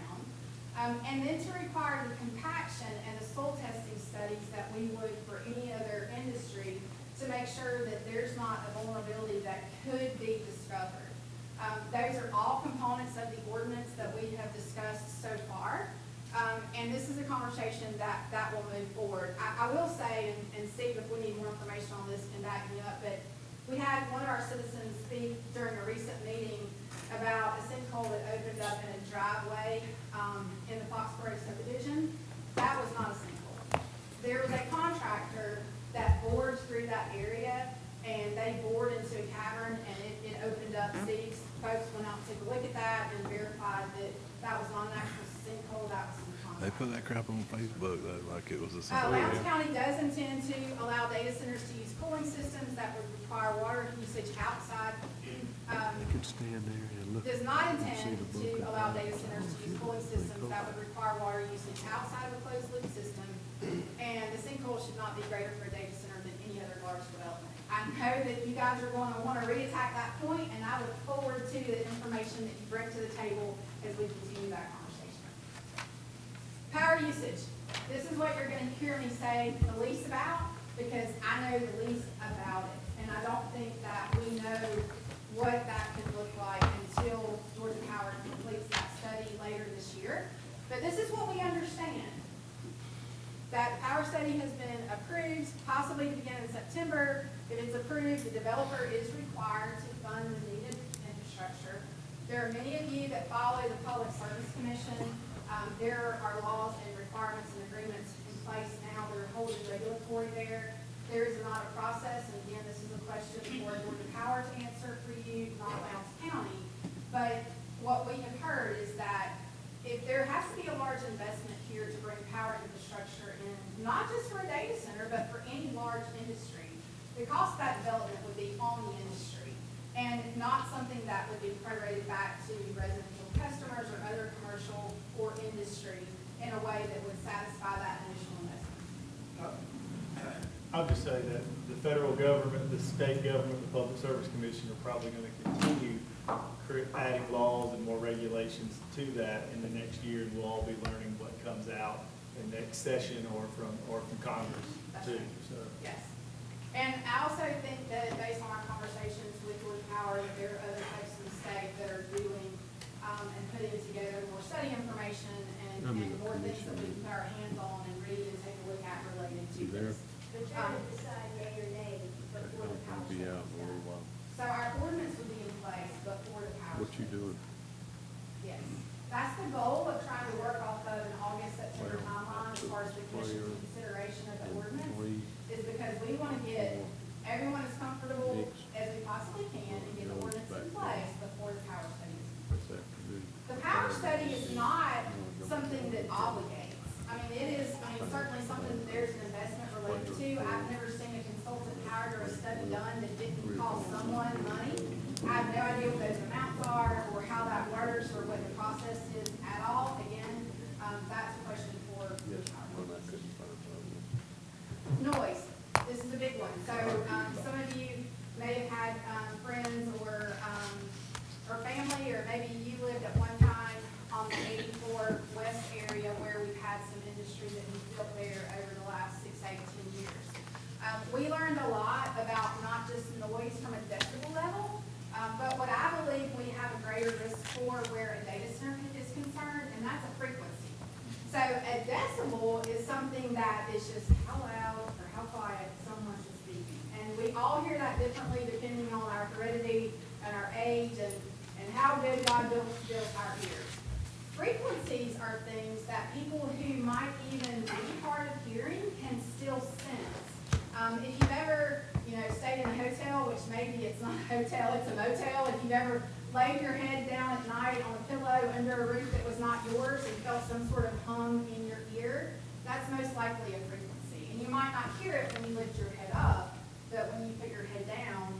And then to require the compaction and the soil testing studies that we would for any other industry to make sure that there's not a vulnerability that could be discovered. Those are all components of the ordinance that we have discussed so far. And this is a conversation that will move forward. I will say, and Steve, if we need more information on this, can back me up, but We had one of our citizens speak during a recent meeting about a sinkhole that opened up in a driveway, in the Foxborough subdivision. That was not a sinkhole. There was a contractor that bored through that area, and they bored into a cavern, and it opened up seats. Folks went out to take a look at that and verified that that was not an actual sinkhole, that was some They contract. put that crap on Facebook, like it was a. Lowndes County does intend to allow data centers to use cooling systems that would require water usage outside. Stand there and look. Does not intend to allow data centers to use cooling systems that would require water usage outside of a closed loop system. And the sinkhole should not be greater for a data center than any other large development. I know that you guys are going to want to re-attack that point, and I look forward to the information that you bring to the table as we continue that conversation. Power usage. This is what you're going to hear me say the least about, because I know the least about it. And I don't think that we know what that could look like until Georgia Power completes that study later this year. But this is what we understand. That power study has been approved, possibly to begin in September. If it's approved, the developer is required to fund the needed infrastructure. There are many of you that follow the Public Service Commission. There are laws and requirements and agreements in place now that are holding regulatory there. There is an audit process, and again, this is a question for Georgia Power to answer for you, not Lowndes County. But what we have heard is that if there has to be a large investment here to bring power infrastructure in, not just for a data center, but for any large industry, the cost of that development would be on the industry and not something that would be prorated back to residential customers or other commercial or industry in a way that would satisfy that initial investment. I'll just say that the federal government, the state government, the Public Service Commission are probably going to continue adding laws and more regulations to that in the next year, and we'll all be learning what comes out in next session or from Congress too. So. Yes. And I also think that based on our conversations with Georgia Power, that there are other places in the state that are doing and putting together more study information and more things that we can put our hands on and read and take a look at related to this. But you're going to decide yea or nay before the power study is done. So our ordinance would be in place before the power. What you doing? Yes. That's the goal of trying to work off of an August, September timeline as far as the commission's consideration of the ordinance, is because we want to get everyone as comfortable as we possibly can and get the ordinance in place before the power study is. The power study is not something that obligates. I mean, it is, certainly something that there's an investment related to. I've never seen a consultant hired or a study done that didn't cost someone money. I have no idea what those amounts are or how that works or what the process is at all. Again, that's a question for noise. This is a big one. So some of you may have had friends or family, or maybe you lived at one time on the 84 West area where we've had some industry that has built there over the last 6, 8, 10 years. We learned a lot about not just noise from a decibel level, but what I believe we have a greater risk for where a data center is concerned, and that's a frequency. So a decibel is something that is just how loud or how quiet someone is speaking. And we all hear that differently depending on our heredity and our age and how good God built our ears. Frequencies are things that people who might even be hard of hearing can still sense. If you've ever, stayed in a hotel, which maybe it's not a hotel, it's a motel, if you've ever laid your head down at night on a pillow under a roof that was not yours and felt some sort of hum in your ear, that's most likely a frequency. And you might not hear it when you lift your head up, but when you put your head down,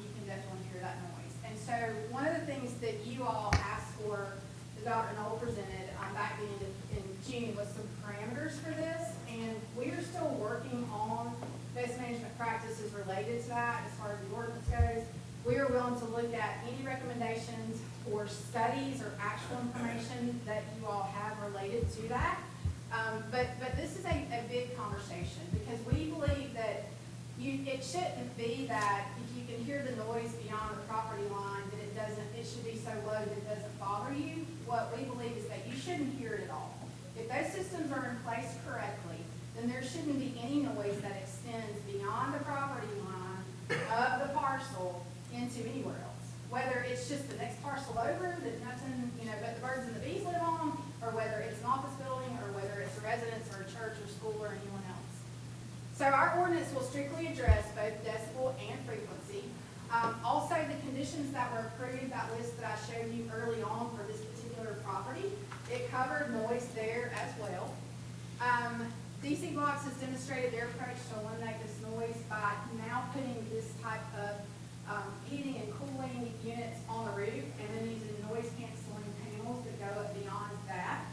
you can definitely hear that noise. And so one of the things that you all asked for, that Dr. Knoll presented back in June, was some parameters for this, and we are still working on best management practices related to that as far as the ordinance goes. We are willing to look at any recommendations or studies or actual information that you all have related to that. But this is a big conversation, because we believe that it shouldn't be that if you can hear the noise beyond the property line, that it should be so low that it doesn't bother you. What we believe is that you shouldn't hear it at all. If those systems are in place correctly, then there shouldn't be any noise that extends beyond the property line of the park parcel into anywhere else. Whether it's just the next parcel over that nothing, but the birds and the bees live on, or whether it's an office building, or whether it's a residence or a church or school or anyone else. So our ordinance will strictly address both decibel and frequency. Also, the conditions that were approved, that list that I showed you early on for this particular property, it covered noise there as well. Lcboc has demonstrated their approach to eliminate this noise by now putting this type of heating and cooling units on the roof, and then using noise canceling panels that go up beyond that.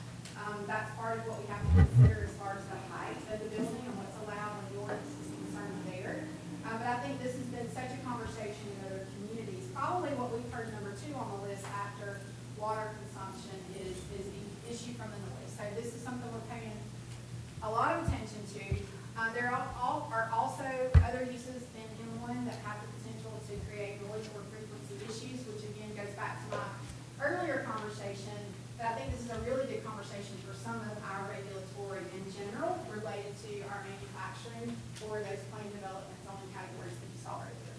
That's part of what we have to consider as far as the height of the building and what's allowed when the ordinance is concerned there. But I think this has been such a conversation in other communities. Probably what we've heard number 2 on the list after water consumption is the issue from the noise. So this is something we're paying a lot of attention to. There are also other uses in M1 that have the potential to create noise or frequency issues, which again goes back to my earlier conversation, that I think this is a really good conversation for some of our regulatory in general related to our manufacturing or those planned development zoning categories that you saw earlier.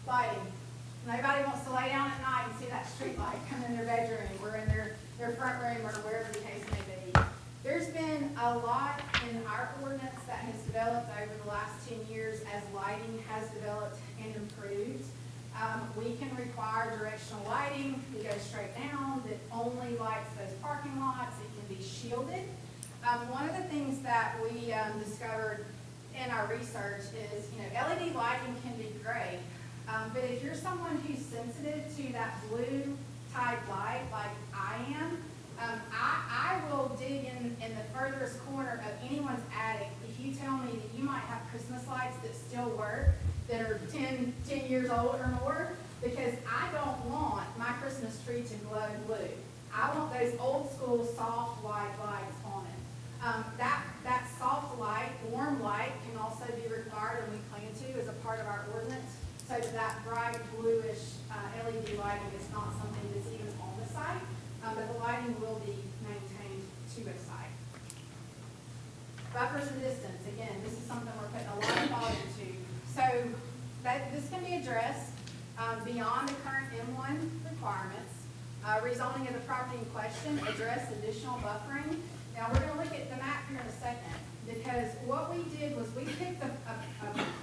Lighting. Nobody wants to lay down at night and see that street light come in their bedroom or in their front room or wherever the case may be. There's been a lot in our ordinance that has developed over the last 10 years as lighting has developed and improved. We can require directional lighting that goes straight down, that only lights those parking lots. It can be shielded. One of the things that we discovered in our research is, LED lighting can be great, but if you're someone who's sensitive to that blue type light like I am, I will dig in the furthest corner of anyone's attic if you tell me that you might have Christmas lights that still work, that are 10 years old or more, because I don't want my Christmas tree to glow blue. I want those old school soft white lights on it. That soft light, warm light can also be required, and we plan to as a part of our ordinance, so that bright bluish LED lighting is not something that's even on the site. But the lighting will be maintained to a site. Buffers and distance, again, this is something we're putting a lot of thought into. So this can be addressed beyond the current M1 requirements. Rezoning of the property in question, address additional buffering. Now, we're going to look at the map here in a second, because what we did was we picked a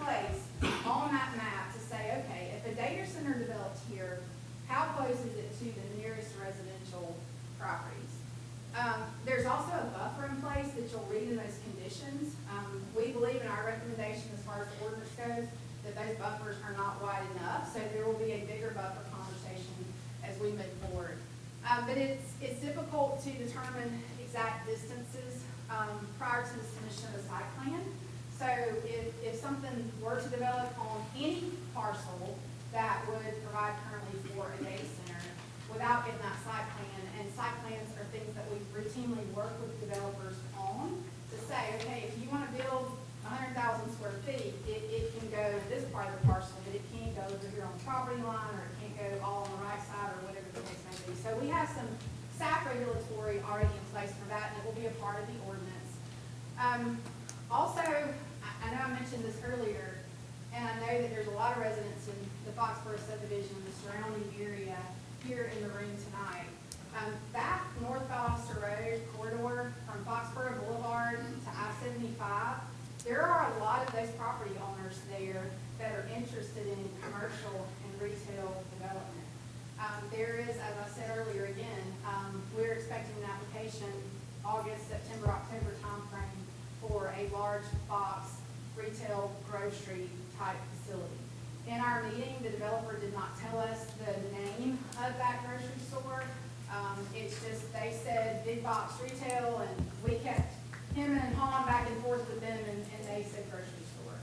place on that map to say, okay, if a data center develops here, how close is it to the nearest residential properties? There's also a buffer in place that you'll read in those conditions. We believe in our recommendation as far as the ordinance goes that those buffers are not wide enough, so there will be a bigger buffer conversation as we move forward. But it's difficult to determine exact distances prior to the submission of a site plan. So if something were to develop on any parcel that would provide currently for a data center without getting that site plan, and site plans are things that we routinely work with developers on to say, okay, if you want to build 100,000 square feet, it can go to this part of the parcel, but it can't go over here on the property line, or it can't go all on the right side, or whatever the case may be. So we have some staff regulatory already in place for that, and it will be a part of the ordinance. Also, I know I mentioned this earlier, and I know that there's a lot of residents in the Foxborough subdivision and the surrounding area here in the room tonight. That North Foster Road corridor from Foxborough Boulevard to I-75, there are a lot of those property owners there that are interested in commercial and retail development. There is, as I said earlier again, we're expecting an application August, September, October timeframe for a large box retail grocery type facility. In our meeting, the developer did not tell us the name of that grocery store. It's just, they said big box retail, and we kept him and Han back and forth with them, and they said grocery store.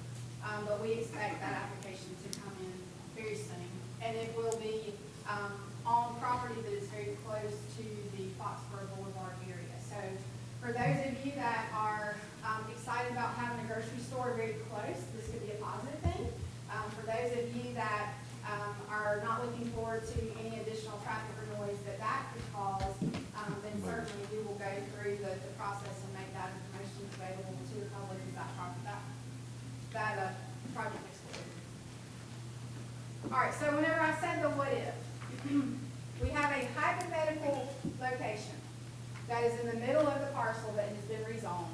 But we expect that application to come in very soon. And it will be on property that is very close to the Foxborough Boulevard area. So for those of you that are excited about having a grocery store very close, this could be a positive thing. For those of you that are not looking forward to any additional traffic or noise that could cause, then certainly we will go through the process and make that information available to the public as that project explored. All right, so whenever I said the what if, we have a hypothetical location that is in the middle of the parcel that has been rezoned.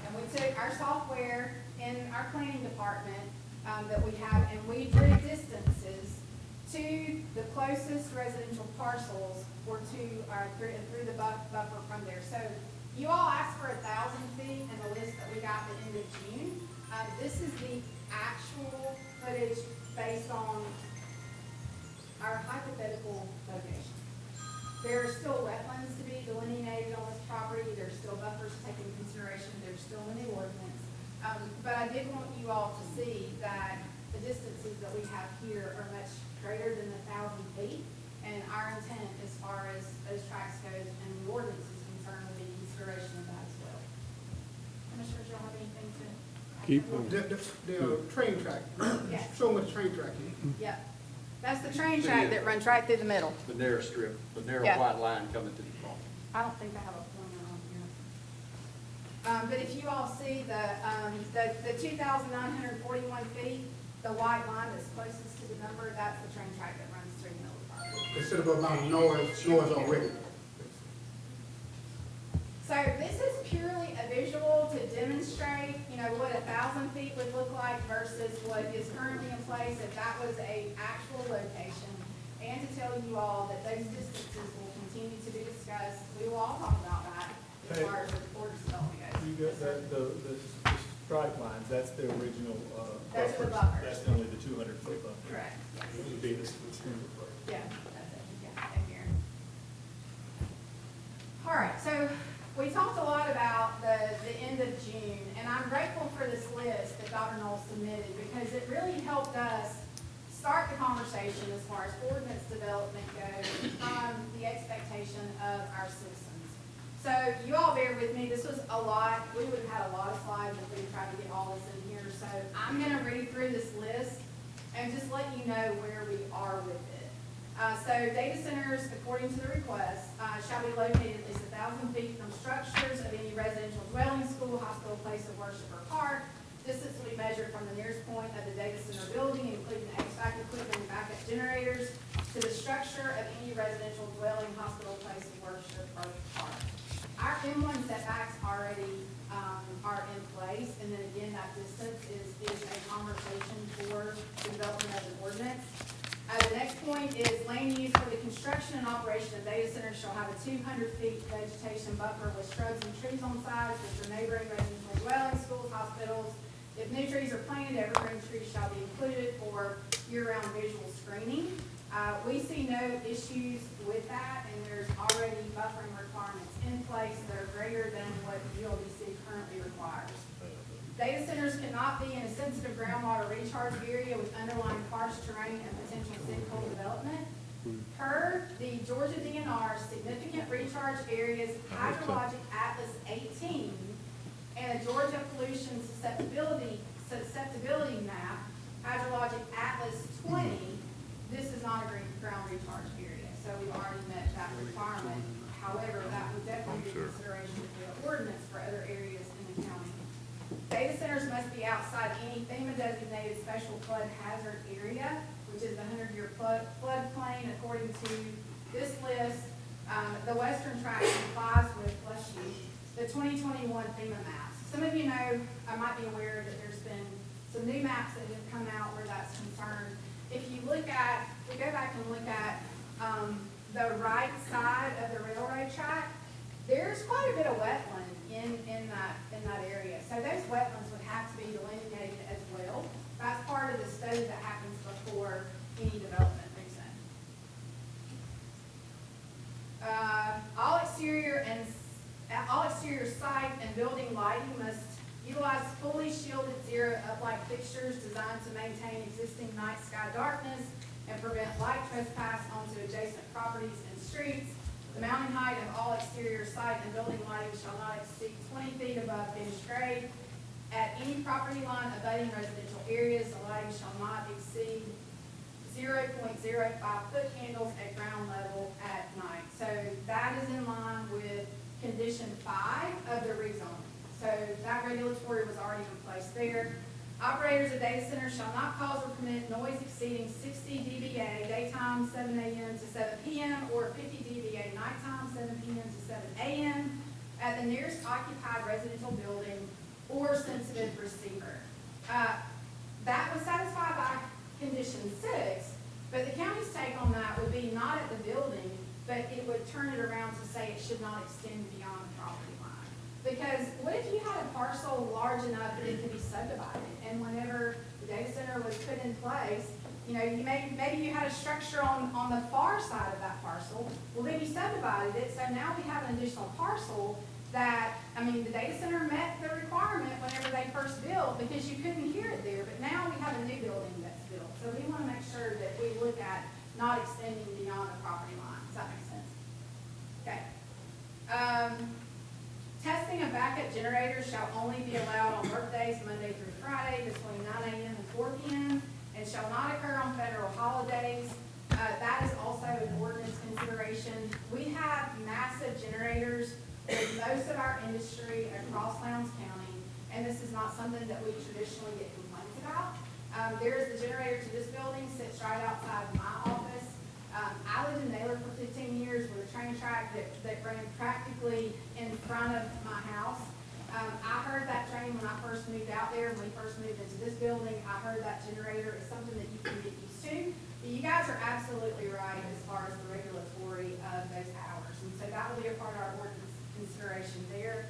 And we took our software in our planning department, that we have, and we drew distances to the closest residential parcels or to our, through the buffer from there. So you all asked for 1,000 feet in the list that we got at the end of June. This is the actual footage based on our hypothetical location. There are still wetlands to be delineated on this property. There's still buffers taken into consideration. There's still in the ordinance. But I did want you all to see that the distances that we have here are much greater than 1,000 feet. And our intent as far as those tracks goes and the ordinance is concerned will be consideration of that as well. Commissioners, y'all have anything to? The train track, Yes. show them what the train track is. Yep. That's the train track that runs right through the middle. The narrow strip, the narrow Yeah. white line coming through the front. I don't think I have a pointer on here. But if you all see the 2,941 feet, the white line that's closest to the number, that's the train track that runs through the middle of the park. Considerable amount of noise already. So this is purely a visual to demonstrate, what 1,000 feet would look like versus what is currently in place, if that was a actual location. And to tell you all that those distances will continue to be discussed. We will all talk about that as far as the ordinance development goes. You got the strike lines, that's the original, Those are the buffers. That's only the 200-foot buffer. Correct. It would be this. Yeah, that's it, yeah, same here. All right, so we talked a lot about the end of June, and I'm grateful for this list that Dr. Knoll submitted because it really helped us start the conversation as far as ordinance development goes from the expectation of our citizens. So you all bear with me, this was a lot. We would have had a lot of slides if we tried to get all this in here. So I'm gonna read through this list and just let you know where we are with it. So data centers, according to the request, shall be located at least 1,000 feet from structures of any residential dwelling, school, hospital, place of worship, or park. Distance will be measured from the nearest point of the data center building, including the HVAC equipment and backup generators, to the structure of any residential dwelling, hospital, place of worship, or park. Our M1 setbacks already are in place, and then again, that distance is a conversation for the development of the ordinance. The next point is land use for the construction and operation of data centers shall have a 200 feet vegetation buffer with shrubs and trees on sides, which are neighboring residential dwellings, schools, hospitals. If new trees are planted, evergreen trees shall be included for year-round visual screening. We see no issues with that, and there's already buffering requirements in place that are greater than what ULDC currently requires. Data centers cannot be in a sensitive groundwater recharge area with underlying karst terrain and potential sinkhole development. Per the Georgia DNR significant recharge areas hydrologic atlas 18 and a Georgia pollution susceptibility map, hydrologic atlas 20, this is not a ground recharge area, so we've already met that requirement. However, that would definitely be consideration for the ordinance for other areas in the county. Data centers must be outside any FEMA designated special flood hazard area, which is the 100-year floodplain according to this list. The western tract complies with, bless you, the 2021 FEMA maps. Some of you know, I might be aware that there's been some new maps that have come out where that's concerned. If you look at, we go back and look at the right side of the railroad track, there's quite a bit of wetland in that area. So those wetlands would have to be delineated as well. That's part of the study that happens before any development moves in. All exterior site and building lighting must utilize fully shielded zero uplight fixtures designed to maintain existing night sky darkness and prevent light trespass onto adjacent properties and streets. The mounting height of all exterior site and building lighting shall not exceed 20 feet above finished grade. At any property line abutting residential areas, the lighting shall not exceed 0.05 foot candles at ground level at night. So that is in line with condition 5 of the rezoning. So that regulatory was already in place there. Operators of data centers shall not cause or permit noise exceeding 60 dBA daytime, 7 a.m. to 7 p.m., or 50 dBA nighttime, 7 p.m. to 7 a.m. at the nearest occupied residential building or sensitive receiver. That was satisfied by condition 6, but the county's take on that would be not at the building, but it would turn it around to say it should not extend beyond the property line. Because what if you had a parcel large enough that it could be subdivided, and whenever the data center was put in place, you know, maybe you had a structure on the far side of that parcel, well, then you subdivided it, so now we have an additional parcel that, I mean, the data center met the requirement whenever they first built, because you couldn't hear it there, but now we have a new building that's built. So we want to make sure that we look at not extending beyond the property line. Does that make sense? Okay. Testing of backup generators shall only be allowed on workdays Monday through Friday between 9 a.m. and 4 p.m. and shall not occur on federal holidays. That is also an ordinance consideration. We have massive generators with most of our industry across Lowndes County, and this is not something that we traditionally get complaints about. There is the generator to this building, sits right outside of my office. I lived in Naylor for 15 years with a train track that ran practically in front of my house. I heard that train when I first moved out there, when we first moved into this building. I heard that generator is something that you can get used to. But you guys are absolutely right as far as the regulatory of those hours. And so that will be a part of our ordinance consideration there.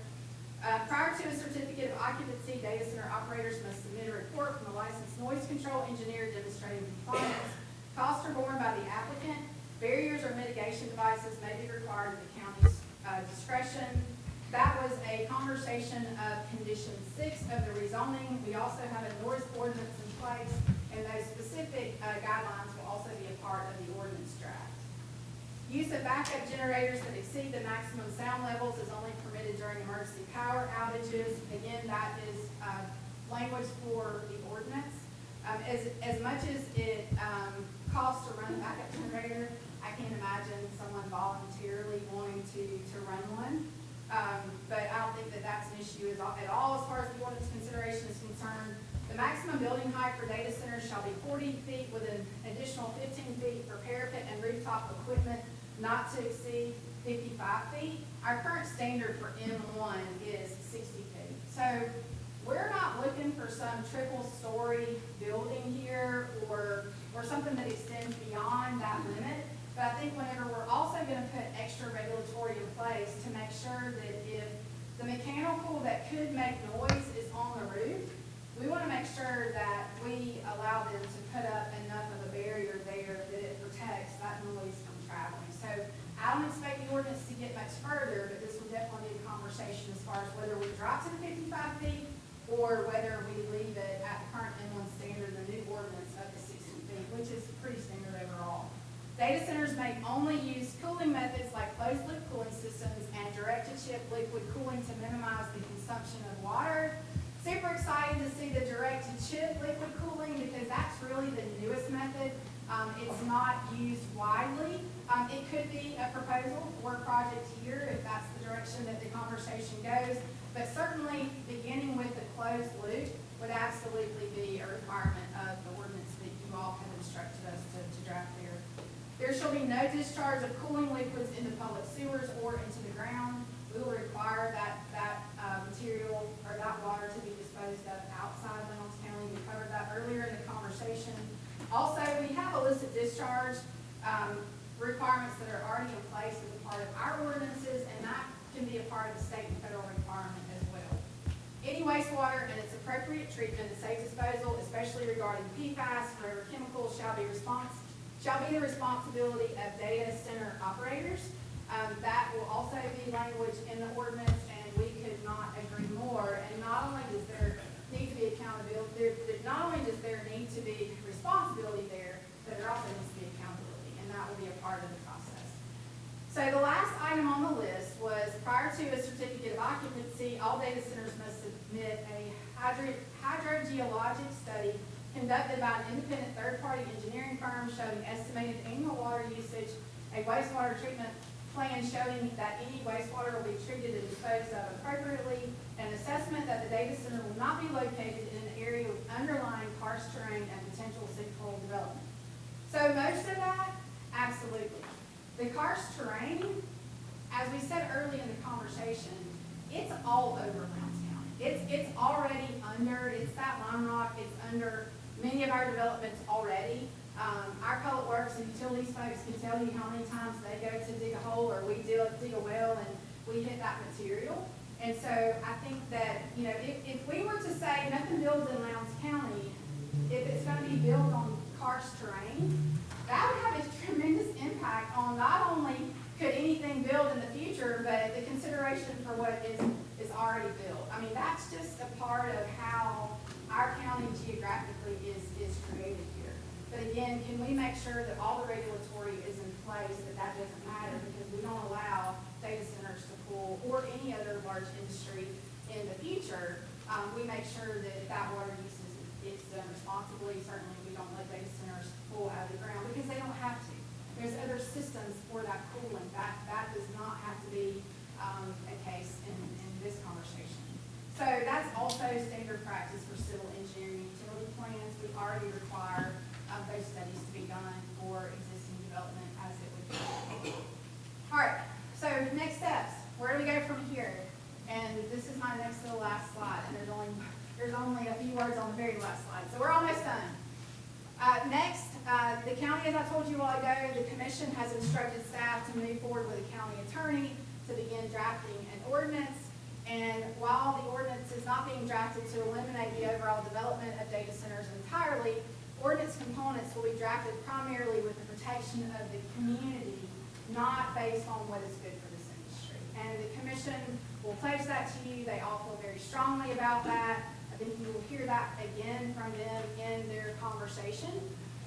Prior to a certificate of occupancy, data center operators must submit a report from a licensed noise control engineer demonstrating compliance. Costs are borne by the applicant. Barriers or mitigation devices may be required at the county's discretion. That was a conversation of condition 6 of the rezoning. We also have a noise ordinance in place, and those specific guidelines will also be a part of the ordinance draft. Use of backup generators that exceed the maximum sound levels is only permitted during emergency power outages. Again, that is language for the ordinance. As much as it costs to run a backup generator, I can't imagine someone voluntarily wanting to run one. But I don't think that that's an issue at all as far as the ordinance consideration is concerned. The maximum building height for data centers shall be 40 feet with an additional 15 feet for parapet and rooftop equipment not to exceed 55 feet. Our current standard for M1 is 60 feet. So we're not looking for some triple-story building here or something that extends beyond that limit. But I think whenever we're also going to put extra regulatory in place to make sure that if the mechanical that could make noise is on the roof, we want to make sure that we allow them to put up enough of a barrier there that it protects that noise from traveling. So I don't expect the ordinance to get much further, but this will definitely be a conversation as far as whether we drop to the 55 feet or whether we leave it at the current M1 standard, the new ordinance of the 60 feet, which is pretty standard overall. Data centers may only use cooling methods like closed-loop cooling systems and direct-to-chip liquid cooling to minimize the consumption of water. Super excited to see the direct-to-chip liquid cooling because that's really the newest method. It's not used widely. It could be a proposal for a project here if that's the direction that the conversation goes. But certainly, beginning with the closed loop would absolutely be a requirement of the ordinance that you all have instructed us to draft there. There shall be no discharge of cooling liquids into public sewers or into the ground. We will require that material or that water to be disposed of outside Lowndes County. We covered that earlier in the conversation. Also, we have illicit discharge requirements that are already in place as a part of our ordinances, and that can be a part of the state and federal requirement as well. Any wastewater and its appropriate treatment and safe disposal, especially regarding PFAS, forever chemicals, shall be the responsibility of data center operators. That will also be language in the ordinance, and we could not agree more. And not only does there need to be accountability, not only does there need to be responsibility there, but there also needs to be accountability, and that will be a part of the process. So the last item on the list was prior to a certificate of occupancy, all data centers must submit a hydrogeologic study conducted by an independent third-party engineering firm showing estimated annual water usage, a wastewater treatment plan showing that any wastewater will be treated and disposed of appropriately, an assessment that the data center will not be located in an area with underlying karst terrain and potential sinkhole development. So most of that, absolutely. The karst terrain, as we said early in the conversation, it's all over Lowndes County. It's already under, it's that lime rock, it's under many of our developments already. Our public works and utilities folks can tell you how many times they go to dig a hole or we dig a well and we hit that material. And so I think that, you know, if we were to say nothing builds in Lowndes County, if it's gonna be built on karst terrain, that would have a tremendous impact on not only could anything build in the future, but the consideration for what is already built. I mean, that's just a part of how our county geographically is created here. But again, can we make sure that all the regulatory is in place, that doesn't matter, because we don't allow data centers to pull, or any other large industry in the future. We make sure that if that water use is done responsibly, certainly we don't let data centers pull out of the ground, because they don't have to. There's other systems for that cooling. That does not have to be a case in this conversation. So that's also standard practice for civil engineering utility plans. We already require those studies to be done for existing development as it would be. All right, so next steps. Where do we go from here? And this is my next to the last slide, and there's only a few words on the very last slide. So we're almost done. Next, the county, as I told you a while ago, the commission has instructed staff to move forward with a county attorney to begin drafting an ordinance. And while the ordinance is not being drafted to eliminate the overall development of data centers entirely, ordinance components will be drafted primarily with the protection of the community, not based on what is good for this industry. And the commission will place that to you. They all feel very strongly about that. I think you will hear that again from them in their conversation.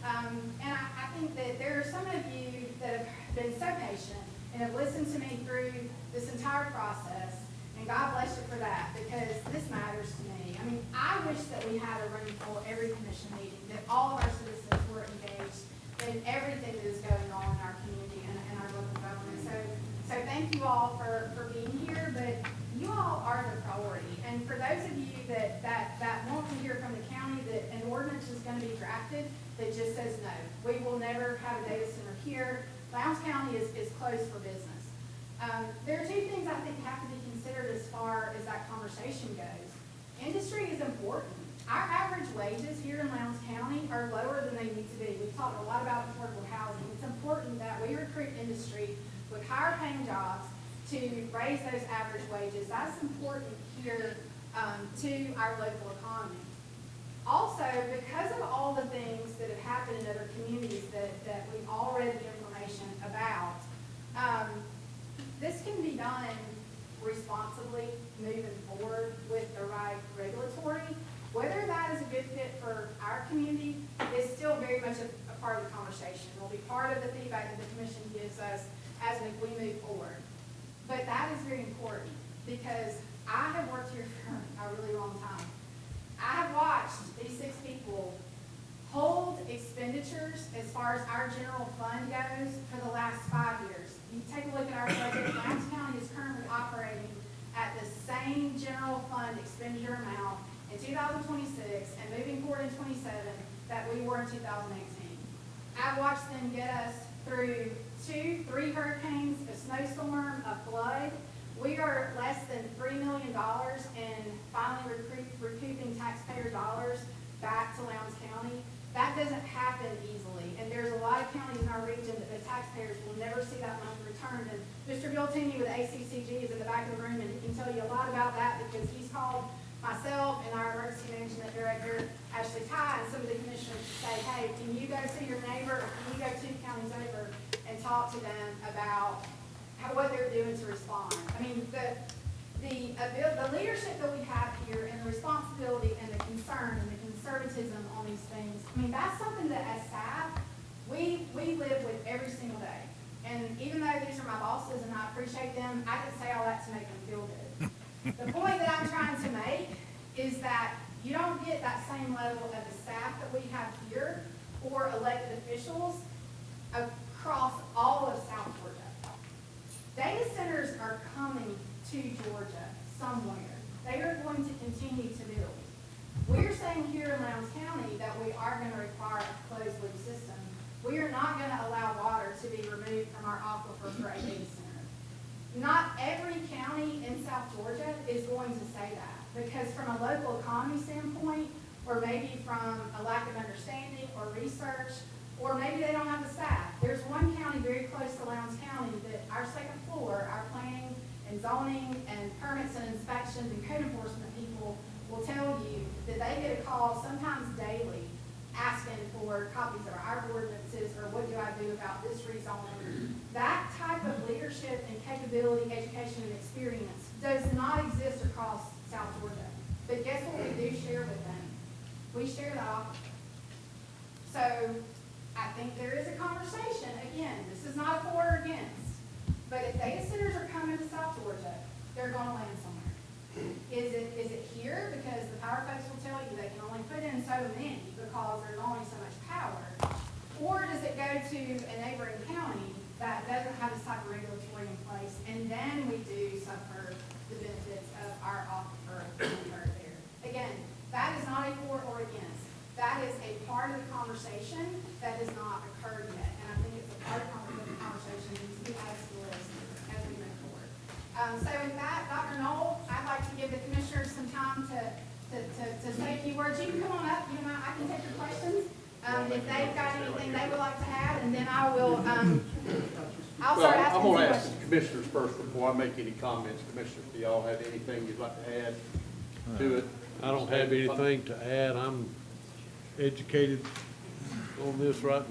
And I think that there are some of you that have been so patient and have listened to me through this entire process. And God bless you for that, because this matters to me. I mean, I wish that we had a room full every commission meeting, that all of our citizens were engaged in everything that is going on in our community and our local government. So thank you all for being here, but you all are the priority. And for those of you that want to hear from the county that an ordinance is going to be drafted that just says no, we will never have a data center here. Lowndes County is closed for business. There are two things I think have to be considered as far as that conversation goes. Industry is important. Our average wages here in Lowndes County are lower than they need to be. We've talked a lot about affordable housing. It's important that we recruit industry with higher paying jobs to raise those average wages. That's important here to our local economy. Also, because of all the things that have happened in other communities that we've all read the information about, this can be done responsibly moving forward with the right regulatory. Whether that is a good fit for our community is still very much a part of the conversation. It will be part of the feedback that the commission gives us as we move forward. But that is very important, because I have worked here for a really long time. I have watched these 6 people hold expenditures as far as our general fund goes for the last 5 years. You take a look at our budget. Lowndes County is currently operating at the same general fund expenditure amount in 2026 and moving forward in 27 that we were in 2018. I've watched them get us through 2, 3 hurricanes, a snowstorm, a flood. We are less than $3 million in finally recouping taxpayer dollars back to Lowndes County. That doesn't happen easily, and there's a lot of counties in our region that the taxpayers will never see that money returned. And Mr. Bill Tinney with ACCG is in the back of the room, and he can tell you a lot about that, because he's called myself and our emergency management director, Ashley Ty, and some of the commissioners to say, hey, can you go see your neighbor, or can you go 2 counties over and talk to them about what they're doing to respond? I mean, the leadership that we have here, and the responsibility and the concern and the conservatism on these things, I mean, that's something that as staff, we live with every single day. And even though these are my bosses and I appreciate them, I didn't say all that to make them feel good. The point that I'm trying to make is that you don't get that same level of the staff that we have here or elected officials across all of South Georgia. Data centers are coming to Georgia somewhere. They are going to continue to build. We're saying saying here in Lowndes County that we are gonna require a closed loop system. We are not gonna allow water to be removed from our aquifer for a data center. Not every county in South Georgia is going to say that, because from a local economy standpoint, or maybe from a lack of understanding or research, or maybe they don't have the staff. There's one county very close to Lowndes County that our second floor, our planning and zoning and permits and inspections and code enforcement people will tell you that they get a call sometimes daily asking for copies of our ordinances or what do I do about this rezoning. That type of leadership and capability, education and experience does not exist across South Georgia. But guess what we do share with them? We share the aquifer. So I think there is a conversation, again, this is not for or against, but if data centers are coming to South Georgia, they're gonna land somewhere. Is it here? Because the power folks will tell you they can only put in so many because there's only so much power. Or does it go to a neighboring county that doesn't have this type of regulatory in place, and then we do suffer the benefits of our aquifer right there? Again, that is not a for or against. That is a part of the conversation that has not occurred yet, and I think it's a part of the conversation that needs to be added to the list as we move forward. So with that, Dr. Knoll, I'd like to give the commissioners some time to say a few words. You can come on up, you know, I can take your questions. If they've got anything they would like to add, and then I will, I'll start asking some questions. I'm gonna ask the commissioners first before I make any comments. Commissioners, do y'all have anything you'd like to add to it? I don't have anything to add. I'm educated on this right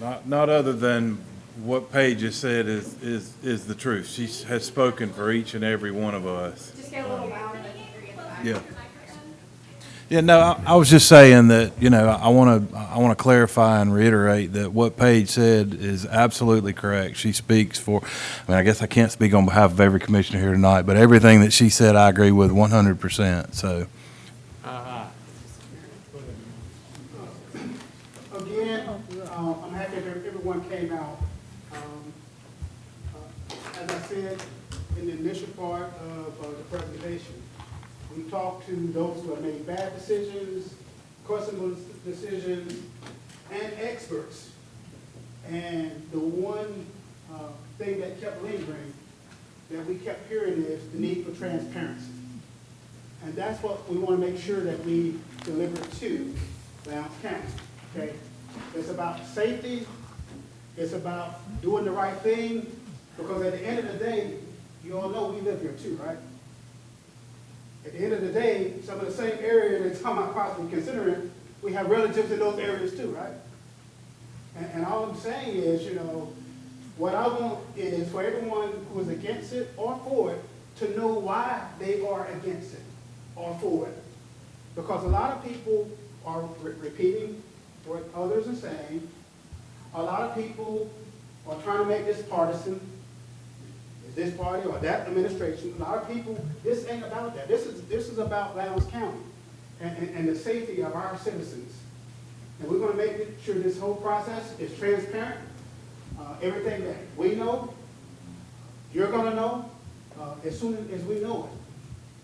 now. Not other than what Paige has said is the truth. She has spoken for each and every one of us. Just get a little louder. Yeah. Yeah, no, I was just saying that, you know, I want to clarify and reiterate that what Paige said is absolutely correct. She speaks for, I mean, I guess I can't speak on behalf of every commissioner here tonight, but everything that she said, I agree with 100%, so. Again, I'm happy that everyone came out. As I said in the initial part of the presentation, we talked to those who have made bad decisions, questionable decisions, and experts. And the one thing that kept lingering, that we kept hearing, is the need for transparency. And that's what we want to make sure that we deliver to Lowndes County, okay? It's about safety, it's about doing the right thing, because at the end of the day, you all know we live here too, right? At the end of the day, some of the same area they're talking about possibly considering, we have relatives in those areas too, right? And all I'm saying is, you know, what I want is for everyone who is against it or for it to know why they are against it or for it. Because a lot of people are repeating what others are saying. A lot of people are trying to make this partisan. Is this party or that administration? A lot of people, this ain't about that. This is about Lowndes County and the safety of our citizens. And we're going to make sure this whole process is transparent. Everything that we know, you're going to know as soon as we know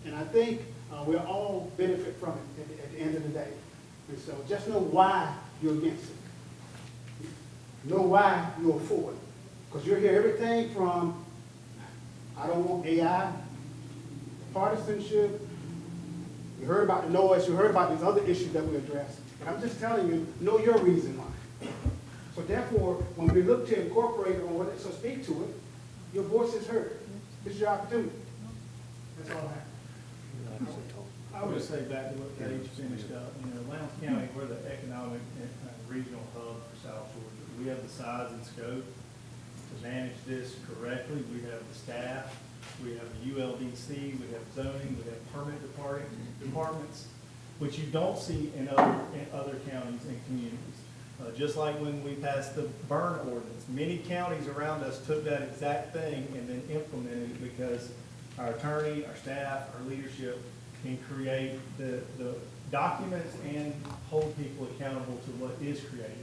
it. And I think we'll all benefit from it at the end of the day. And so just know why you're against it. Know why you're for it. Because you'll hear everything from, I don't want AI, partisanship. You heard about the noise. You heard about these other issues that we addressed. But I'm just telling you, know your reason why. So therefore, when we look to incorporate it or so speak to it, your voice is heard. This is your opportunity. That's all I have. I would say back to what Paige finished up, you know, Lowndes County, we're the economic and regional hub for South Georgia. We have the size and scope to manage this correctly. We have the staff, we have the ULDC, we have zoning, we have permit departments, which you don't see in other counties and communities. Just like when we passed the burn ordinance, many counties around us took that exact thing and then implemented it because our attorney, our staff, our leadership can create the documents and hold people accountable to what is created.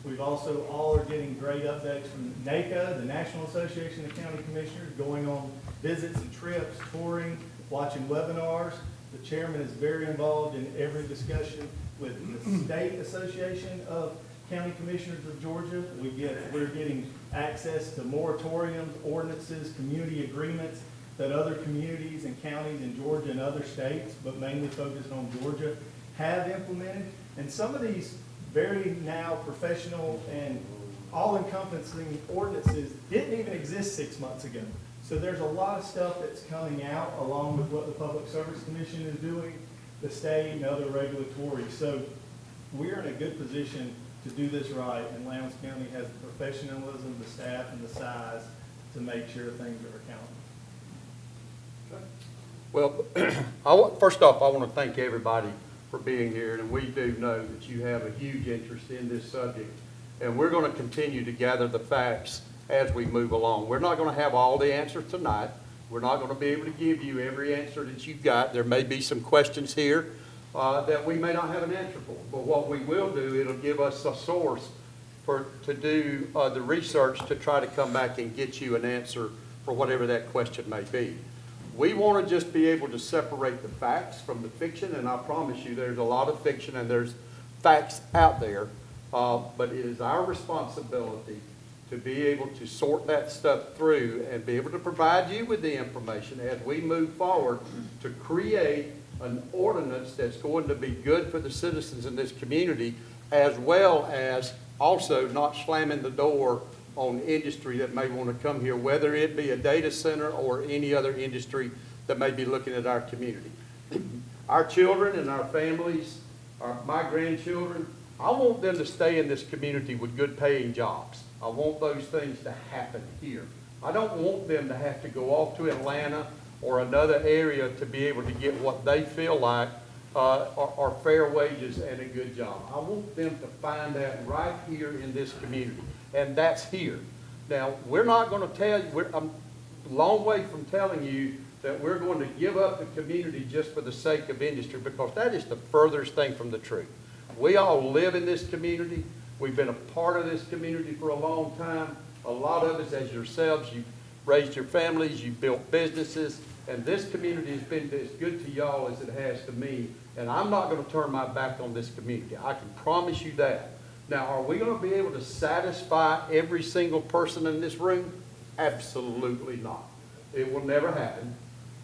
We've also all are getting great updates from NACA, the National Association of County Commissioners, going on visits and trips, touring, watching webinars. The chairman is very involved in every discussion with the State Association of County Commissioners of Georgia. We're getting access to moratoriums, ordinances, community agreements that other communities and counties in Georgia and other states, but mainly focused on Georgia, have implemented. And some of these very now professional and all-encompassing ordinances didn't even exist 6 months ago. So there's a lot of stuff that's coming out along with what the Public Service Commission is doing, the state and other regulatory. So we're in a good position to do this right, and Lowndes County has the professionalism, the staff, and the size to make sure things are accounted. Well, first off, I want to thank everybody for being here, and we do know that you have a huge interest in this subject, and we're going to continue to gather the facts as we move along. We're not going to have all the answers tonight. We're not going to be able to give you every answer that you've got. There may be some questions here that we may not have an answer for, but what we will do, it'll give us a source to do the research to try to come back and get you an answer for whatever that question may be. We want to just be able to separate the facts from the fiction, and I promise you there's a lot of fiction and there's facts out there, but it is our responsibility to be able to sort that stuff through and be able to provide you with the information as we move forward to create an ordinance that's going to be good for the citizens in this community, as well as also not slamming the door on industry that may want to come here, whether it be a data center or any other industry that may be looking at our community. Our children and our families, my grandchildren, I want them to stay in this community with good paying jobs. I want those things to happen here. I don't want them to have to go off to Atlanta or another area to be able to get what they feel like are fair wages and a good job. I want them to find that right here in this community, and that's here. Now, we're not going to tell you, I'm a long way from telling you that we're going to give up the community just for the sake of industry, because that is the furthest thing from the truth. We all live in this community. We've been a part of this community for a long time. A lot of us, as yourselves, you've raised your families, you've built businesses, and this community has been as good to y'all as it has to me, and I'm not going to turn my back on this community. I can promise you that. Now, are we going to be able to satisfy every single person in this room? Absolutely not. It will never happen,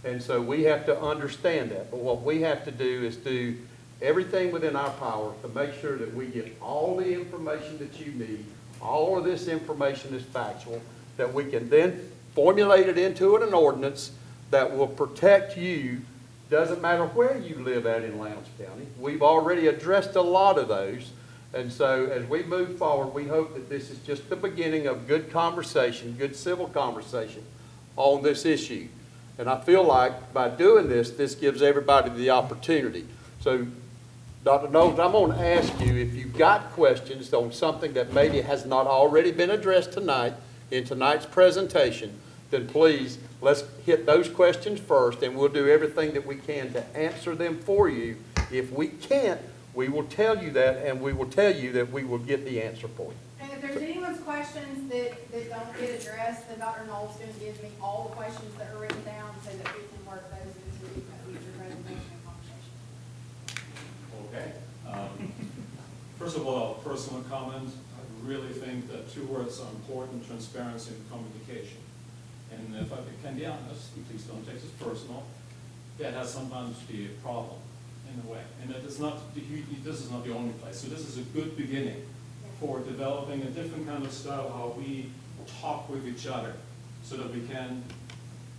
and so we have to understand that. But what we have to do is do everything within our power to make sure that we get all the information that you need, all of this information is factual, that we can then formulate it into an ordinance that will protect you. Doesn't matter where you live at in Lowndes County. We've already addressed a lot of those. And so as we move forward, we hope that this is just the beginning of good conversation, good civil conversation on this issue. And I feel like by doing this, this gives everybody the opportunity. So Dr. Knowles, I'm going to ask you if you've got questions on something that maybe has not already been addressed tonight in tonight's presentation, then please, let's hit those questions first, and we'll do everything that we can to answer them for you. If we can't, we will tell you that, and we will tell you that we will get the answer for you. And if there's anyone's questions that don't get addressed, then Dr. Knowles is going to give me all the questions that are written down so that we can work those into a future presentation and conversation. Okay. First of all, personal comment. I really think that two words are important: transparency and communication. And if I can be honest, and please don't take this personal, that has sometimes be a problem in a way. And that is not, this is not the only place. So this is a good beginning for developing a different kind of style, how we talk with each other, so that we can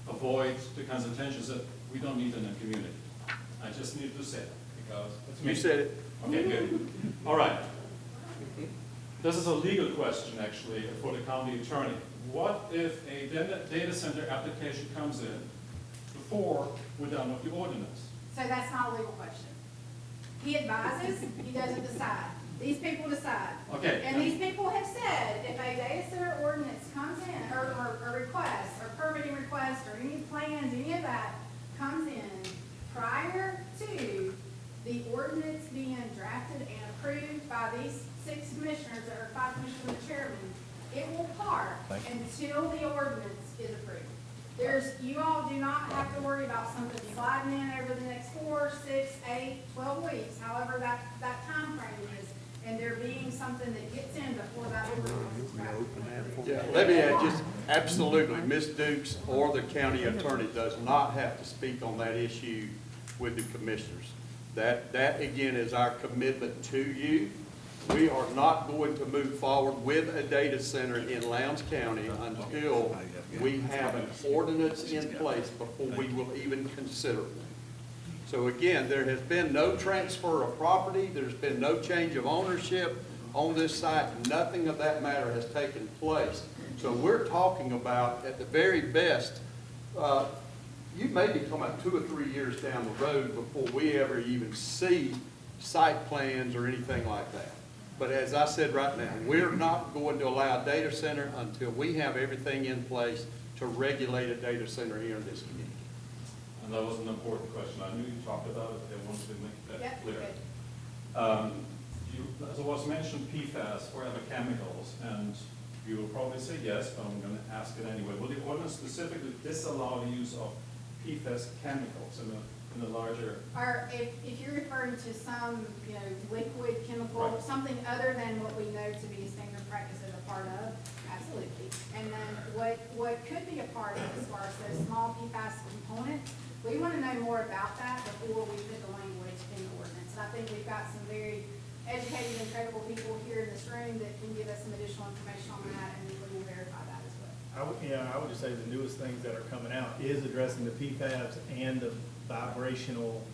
avoid the kinds of tensions that we don't need in a community. I just need to say it, because it's me. You said it. Okay, good. All right. This is a legal question, actually, for the county attorney. What if a data center application comes in before we're done with the ordinance? So that's not a legal question. He advises, he doesn't decide. These people decide. Okay. And these people have said, if a data center ordinance comes in, or a request, or permitting request, or any plans, any of that comes in prior to the ordinance being drafted and approved by these 6 commissioners, or 5 commissioners and the chairman, it will park until the ordinance is approved. You all do not have to worry about something sliding in over the next 4, 6, 8, 12 weeks, however that timeframe is, and there being something that gets in before that ordinance is wrapped. Yeah, let me add, just absolutely, Ms. Dukes or the county attorney does not have to speak on that issue with the commissioners. That again is our commitment to you. We are not going to move forward with a data center in Lowndes County until we have an ordinance in place before we will even consider it. So again, there has been no transfer of property, there's been no change of ownership on this site, nothing of that matter has taken place. So we're talking about, at the very best, you may be talking about 2 or 3 years down the road before we ever even see site plans or anything like that. But as I said right now, we're not going to allow a data center until we have everything in place to regulate a data center here in this community. And that was an important question. I knew you talked about it, I wanted to make that clear. As it was mentioned, PFAS, forever chemicals, and you will probably say yes, but I'm going to ask it anyway. Will the ordinance specifically disallow the use of PFAS chemicals in a larger? Or if you're referring to some, liquid chemical, Right. something other than what we know to be a standard practice as a part of, absolutely. And then what could be a part of as far as those small PFAS components, we want to know more about that before we put the language in the ordinance. And I think we've got some very educated and credible people here in this room that can give us some additional information on that, and we will verify that as well. I would just say the newest things that are coming out is addressing the PFAS and the vibrational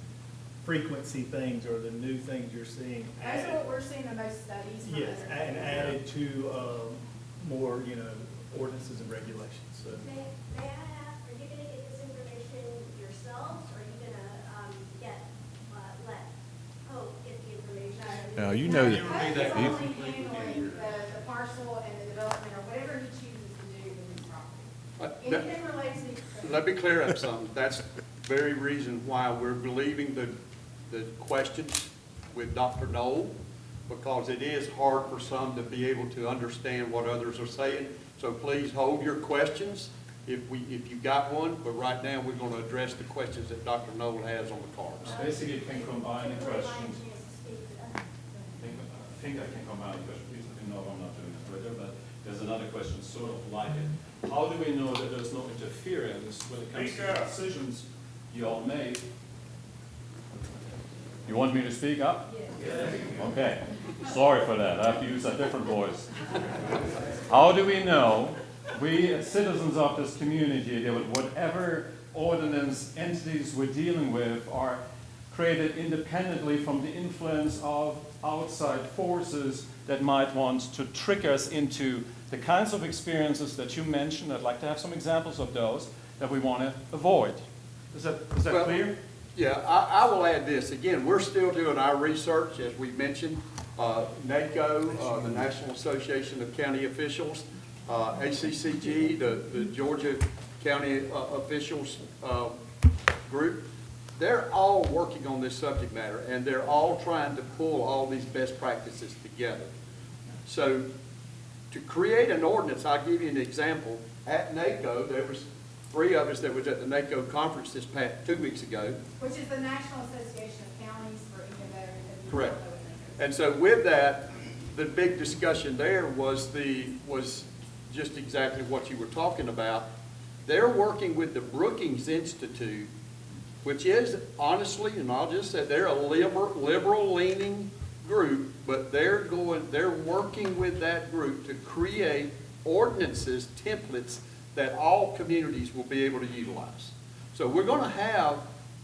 frequency things, or the new things you're seeing. Those are what we're seeing the most studies from. Yes, and added to more, ordinances and regulations, so. May I ask, are you gonna get this information yourselves, or are you gonna let Hope get the information? Now, you know that. Hope is only handling the parcel and the development, or whatever he chooses to do with his property. Anything related to. Let me clear up something. That's the very reason why we're believing the questions with Dr. Knoll, because it is hard for some to be able to understand what others are saying. So please hold your questions if you got one, but right now we're going to address the questions that Dr. Knoll has on the cards. Basically, you can combine the questions. I think I can combine the question. Please let me know if I'm not doing it further, but there's another question sort of like it. How do we know that there's no interference when it comes to the decisions you all made? You want me to speak up? Yes. Okay. Sorry for that. I have to use a different voice. How do we know, we as citizens of this community, that whatever ordinance entities we're dealing with are created independently from the influence of outside forces that might want to trick us into the kinds of experiences that you mentioned? I'd like to have some examples of those that we want to avoid. Is that Well, clear? Yeah, I will add this. Again, we're still doing our research, as we mentioned. NACO, the National Association of County Officials, ACCG, the Georgia County Officials group, they're all working on this subject matter, and they're all trying to pull all these best practices together. So to create an ordinance, I'll give you an example. At NACO, there was 3 of us that was at the NACO conference this past 2 weeks ago. Which is the National Association of Counties for Innovative. Correct. And so with that, the big discussion there was just exactly what you were talking about. They're working with the Brookings Institute, which is honestly, and I'll just say, they're a liberal leaning group, but they're working with that group to create ordinances, templates that all communities will be able to utilize. So we're going to have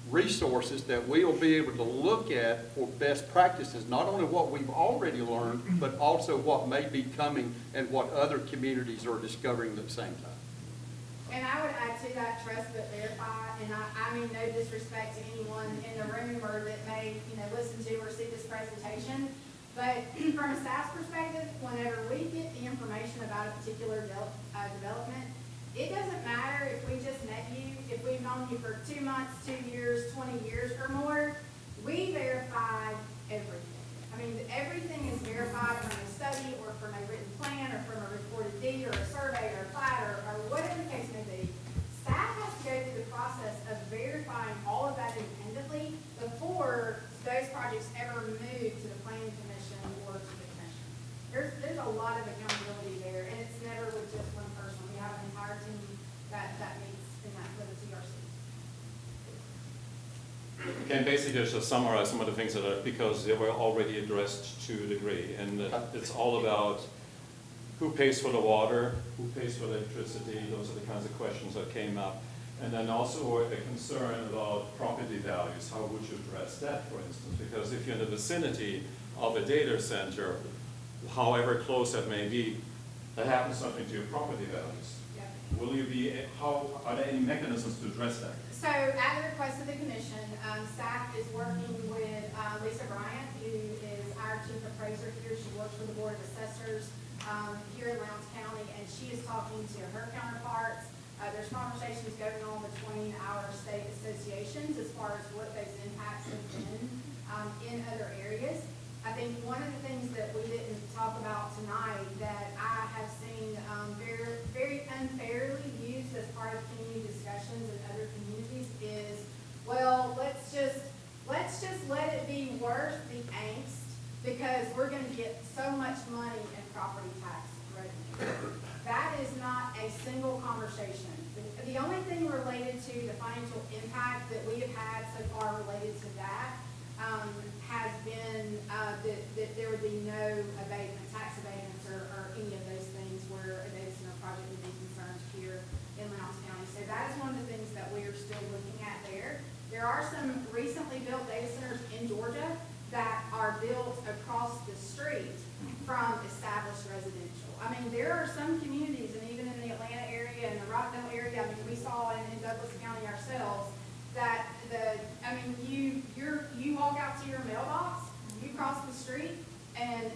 resources that we'll be able to look at for best practices, not only what we've already learned, but also what may be coming and what other communities are discovering at the same time. And I would add to that, trust but verify, and I mean no disrespect to anyone in the room or that may, listen to or see this presentation, but from a staff's perspective, whenever we get the information about a particular development, it doesn't matter if we just met you, if we've known you for 2 months, 2 years, 20 years or more, we verify everything. I mean, everything is verified from a study or from a written plan or from a recorded deed or a survey or a plat or whatever the case may be. Staff And basically, just to summarize some of the things that are, because they were already addressed to a degree. And it's all about who pays for the water, who pays for electricity, those are the kinds of questions that came up. And then also a concern about property values, how would you address that, for instance? Because if you're in the vicinity of a data center, however close that may be, that happens something to your property values. Will you be, are there any mechanisms to address that? So at the request of the commission, staff is working with Lisa Bryant, who is our chief appraiser here. She works for the Board of Assessors here in Lowndes County, and she is talking to her counterparts. There's conversations going on between our state associations as far as what those impacts have been in other areas. I think one of the things that we didn't talk about tonight that I have seen very, very unfairly used as part of community discussions in other communities is, well, let's just let it be worth the angst because we're going to get so much money in property tax revenue. That is not a single conversation. The only thing related to the financial impact that we have had so far related to that has been that there would be no abatement, tax abatements or any of those things where a data center project would be concerned here in Lowndes County. So that is one of the things that we are still looking at there. There are some recently built data centers in Georgia that are built across the street from established residential. I mean, there are some communities, and even in the Atlanta area and the Rockville area, I mean, we saw in Douglas County ourselves, that you walk out to your mailbox, you cross the street, and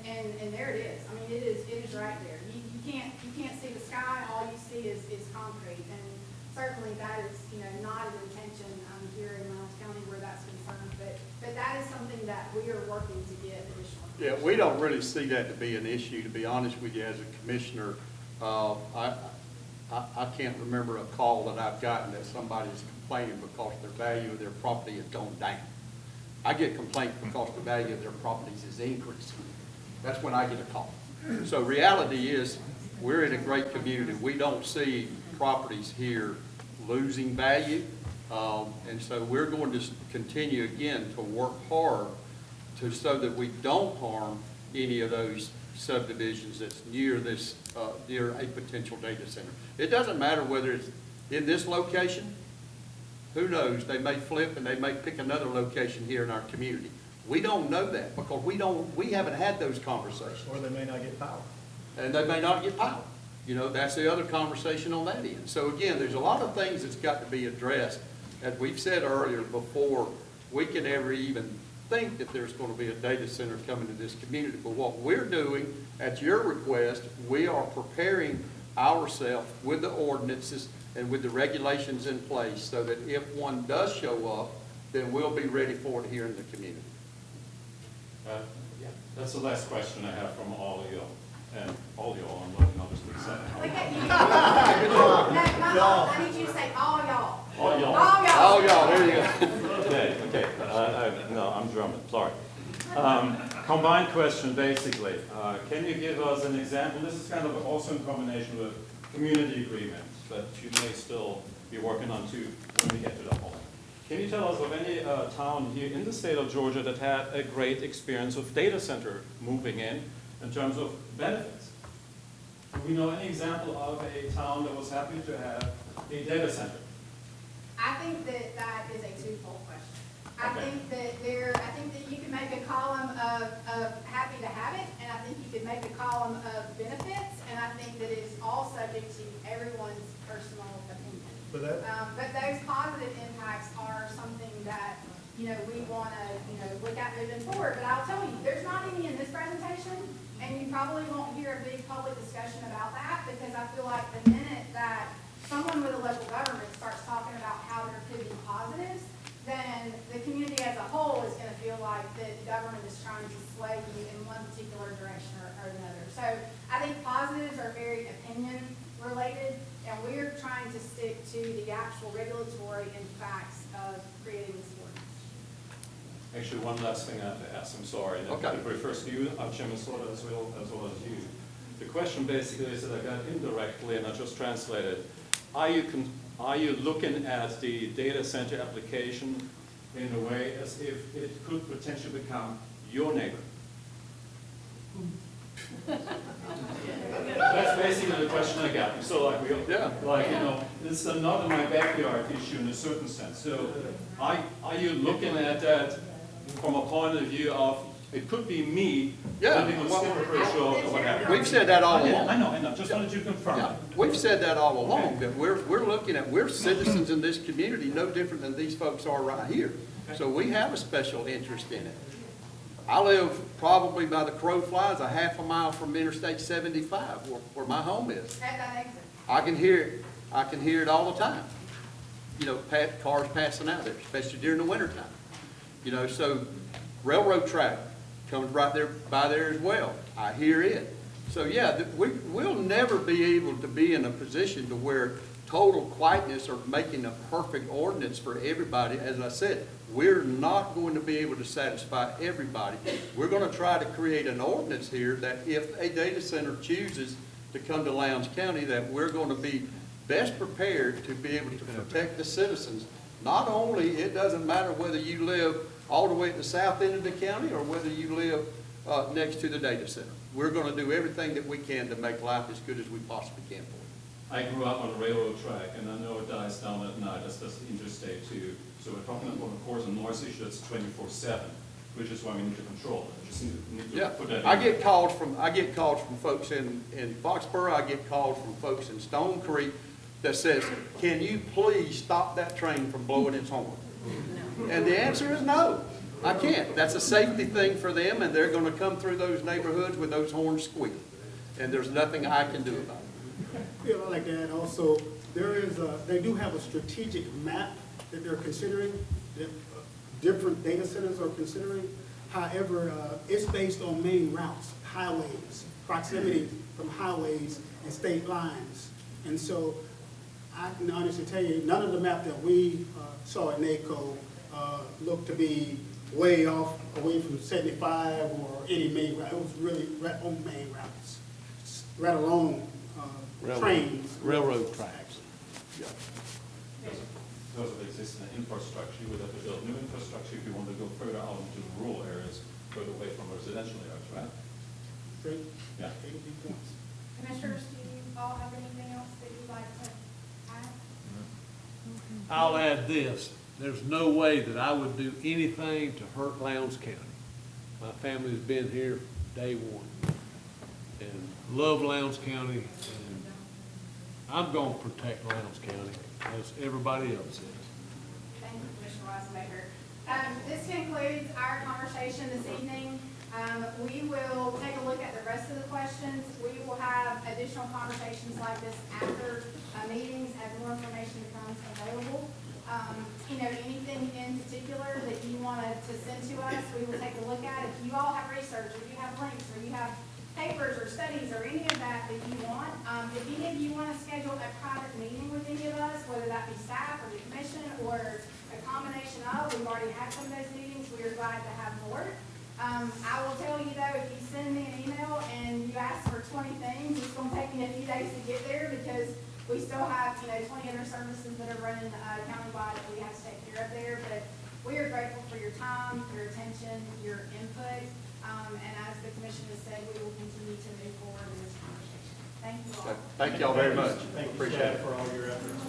there it is. I mean, it is right there. You can't see the sky. All you see is concrete, and certainly that is not an intention here in Lowndes County where that's concerned. But that is something that we are working to get additional. Yeah, we don't really see that to be an issue, to be honest with you, as a commissioner. I can't remember a call that I've gotten that somebody's complaining because the value of their property has gone down. I get complaints because the value of their properties is increasing. That's when I get a call. So reality is, we're in a great community. We don't see properties here losing value. And so we're going to continue again to work hard so that we don't harm any of those subdivisions that's near this, near a potential data center. It doesn't matter whether it's in this location. Who knows? They may flip and they may pick another location here in our community. We don't know that because we haven't had those conversations. Or they may not get power. And they may not get power. That's the other conversation on that end. So again, there's a lot of things that's got to be addressed. As we've said earlier, before we can ever even think that there's going to be a data center coming to this community. But what we're doing, at your request, we are preparing ourselves with the ordinances and with the regulations in place so that if one does show up, then we'll be ready for it here in the community. Yeah, that's the last question I have from all of you. And all of y'all, I'm looking obviously excited. Look at you. No, I need you to say all y'all. All y'all. All y'all. Oh, y'all, there you go. Okay. No, I'm German, sorry. Combined question, basically. Can you give us an example? This is kind of also in combination with community agreements that you may still be working on too when we get to that point. Can you tell us of any town here in the state of Georgia that had a great experience of data center moving in terms of benefits? Do we know any example of a town that was happy to have a data center? I think that is a twofold question. I think that you can make a column of happy to have it, and I think you could make a column of benefits, and I think that it's all subject to everyone's personal opinion. But those positive impacts are something that we want to look at moving forward. But I'll tell you, there's not any in this presentation, and you probably won't hear a big public discussion about that because I feel like the minute that someone with a local government starts talking about how there could be positives, then the community as a whole is going to feel like that government is trying to sway you in one particular direction or another. So I think positives are very opinion related, and we're trying to stick to the actual regulatory and facts of creating this ordinance. Actually, one last thing I have to ask, I'm sorry. Okay. It refers to you, Chairman Slaughter, as well as you. The question basically is that I got indirectly, and I just translated. Are you looking at the data center application in a way as if it could potentially become your neighbor. That's basically the question I got. So like it's not in my backyard issue in a certain sense. So are you looking at that from a point of view of, it could be me, living on Skipper Bridge or whatever? We've said that all along. I know, just wanted you to confirm. Yeah, we've said that all along, that we're looking at, we're citizens in this community, no different than these folks are right here. So we have a special interest in it. I live probably by the crow flies a half a mile from Interstate 75, where my home is. At that exit. I can hear it all the time. You know, cars passing out there, especially during the wintertime. You know, so railroad track comes right there by there as well. I hear it. So yeah, we'll never be able to be in a position to where total quietness or making a perfect ordinance for everybody. As I said, we're not going to be able to satisfy everybody. We're going to try to create an ordinance here that if a data center chooses to come to Lowndes County, that we're going to be best prepared to be able to protect the citizens. Not only, it doesn't matter whether you live all the way at the south end of the county or whether you live next to the data center. We're going to do everything that we can to make life as good as we possibly can for you. I grew up on a railroad track, and I know it dies down at night. That's Interstate 2. So we're talking about, of course, a noise issue that's 24/7, which is why we need to control it. Just need to put that in. I get calls from folks in Foxborough. I get calls from folks in Stone Creek that says, "Can you please stop that train from blowing its horn?" And the answer is no, I can't. That's a safety thing for them, and they're going to come through those neighborhoods with those horns squeaking, and there's nothing I can do about it. Yeah, I like that. Also, they do have a strategic map that they're considering, that different data centers are considering. However, it's based on main routes, highways, proximity from highways and state lines. And so I can honestly tell you, none of the map that we saw at NACO looked to be way off, away from 75 or any main route. It was really right on main routes, right along trains. Railroad tracks. Yeah. Because of existing infrastructure, you would have to build new infrastructure if you want to go further out into the rural areas, further away from residential areas, right? Great. Yeah. Good points. Commissioners, do you all have anything else that you'd like to add? I'll add this. There's no way that I would do anything to hurt Lowndes County. My family's been here day one and love Lowndes County, and I'm going to protect Lowndes County as everybody else is. Thank you, Commissioner Weisenbaker. This concludes our conversation this evening. We will take a look at the rest of the questions. We will have additional conversations like this after meetings as more information becomes available. Anything in particular that you wanted to send to us, we will take a look at. If you all have research, or you have links, or you have papers or studies or any of that that you want, if any of you want to schedule a private meeting with any of us, whether that be staff or the commission or a combination of, we've already had some of those meetings, we are glad to have more. I will tell you though, if you send me an email and you ask for 20 things, it's going to take me a few days to get there because we still have, 20 other services that are running countywide that we have to take care of there. But we are grateful for your time, your attention, your input. And as the commission has said, we will continue to move forward in this conversation. Thank you all. Thank y'all very much. Thank you, Appreciate staff, it. for all your efforts.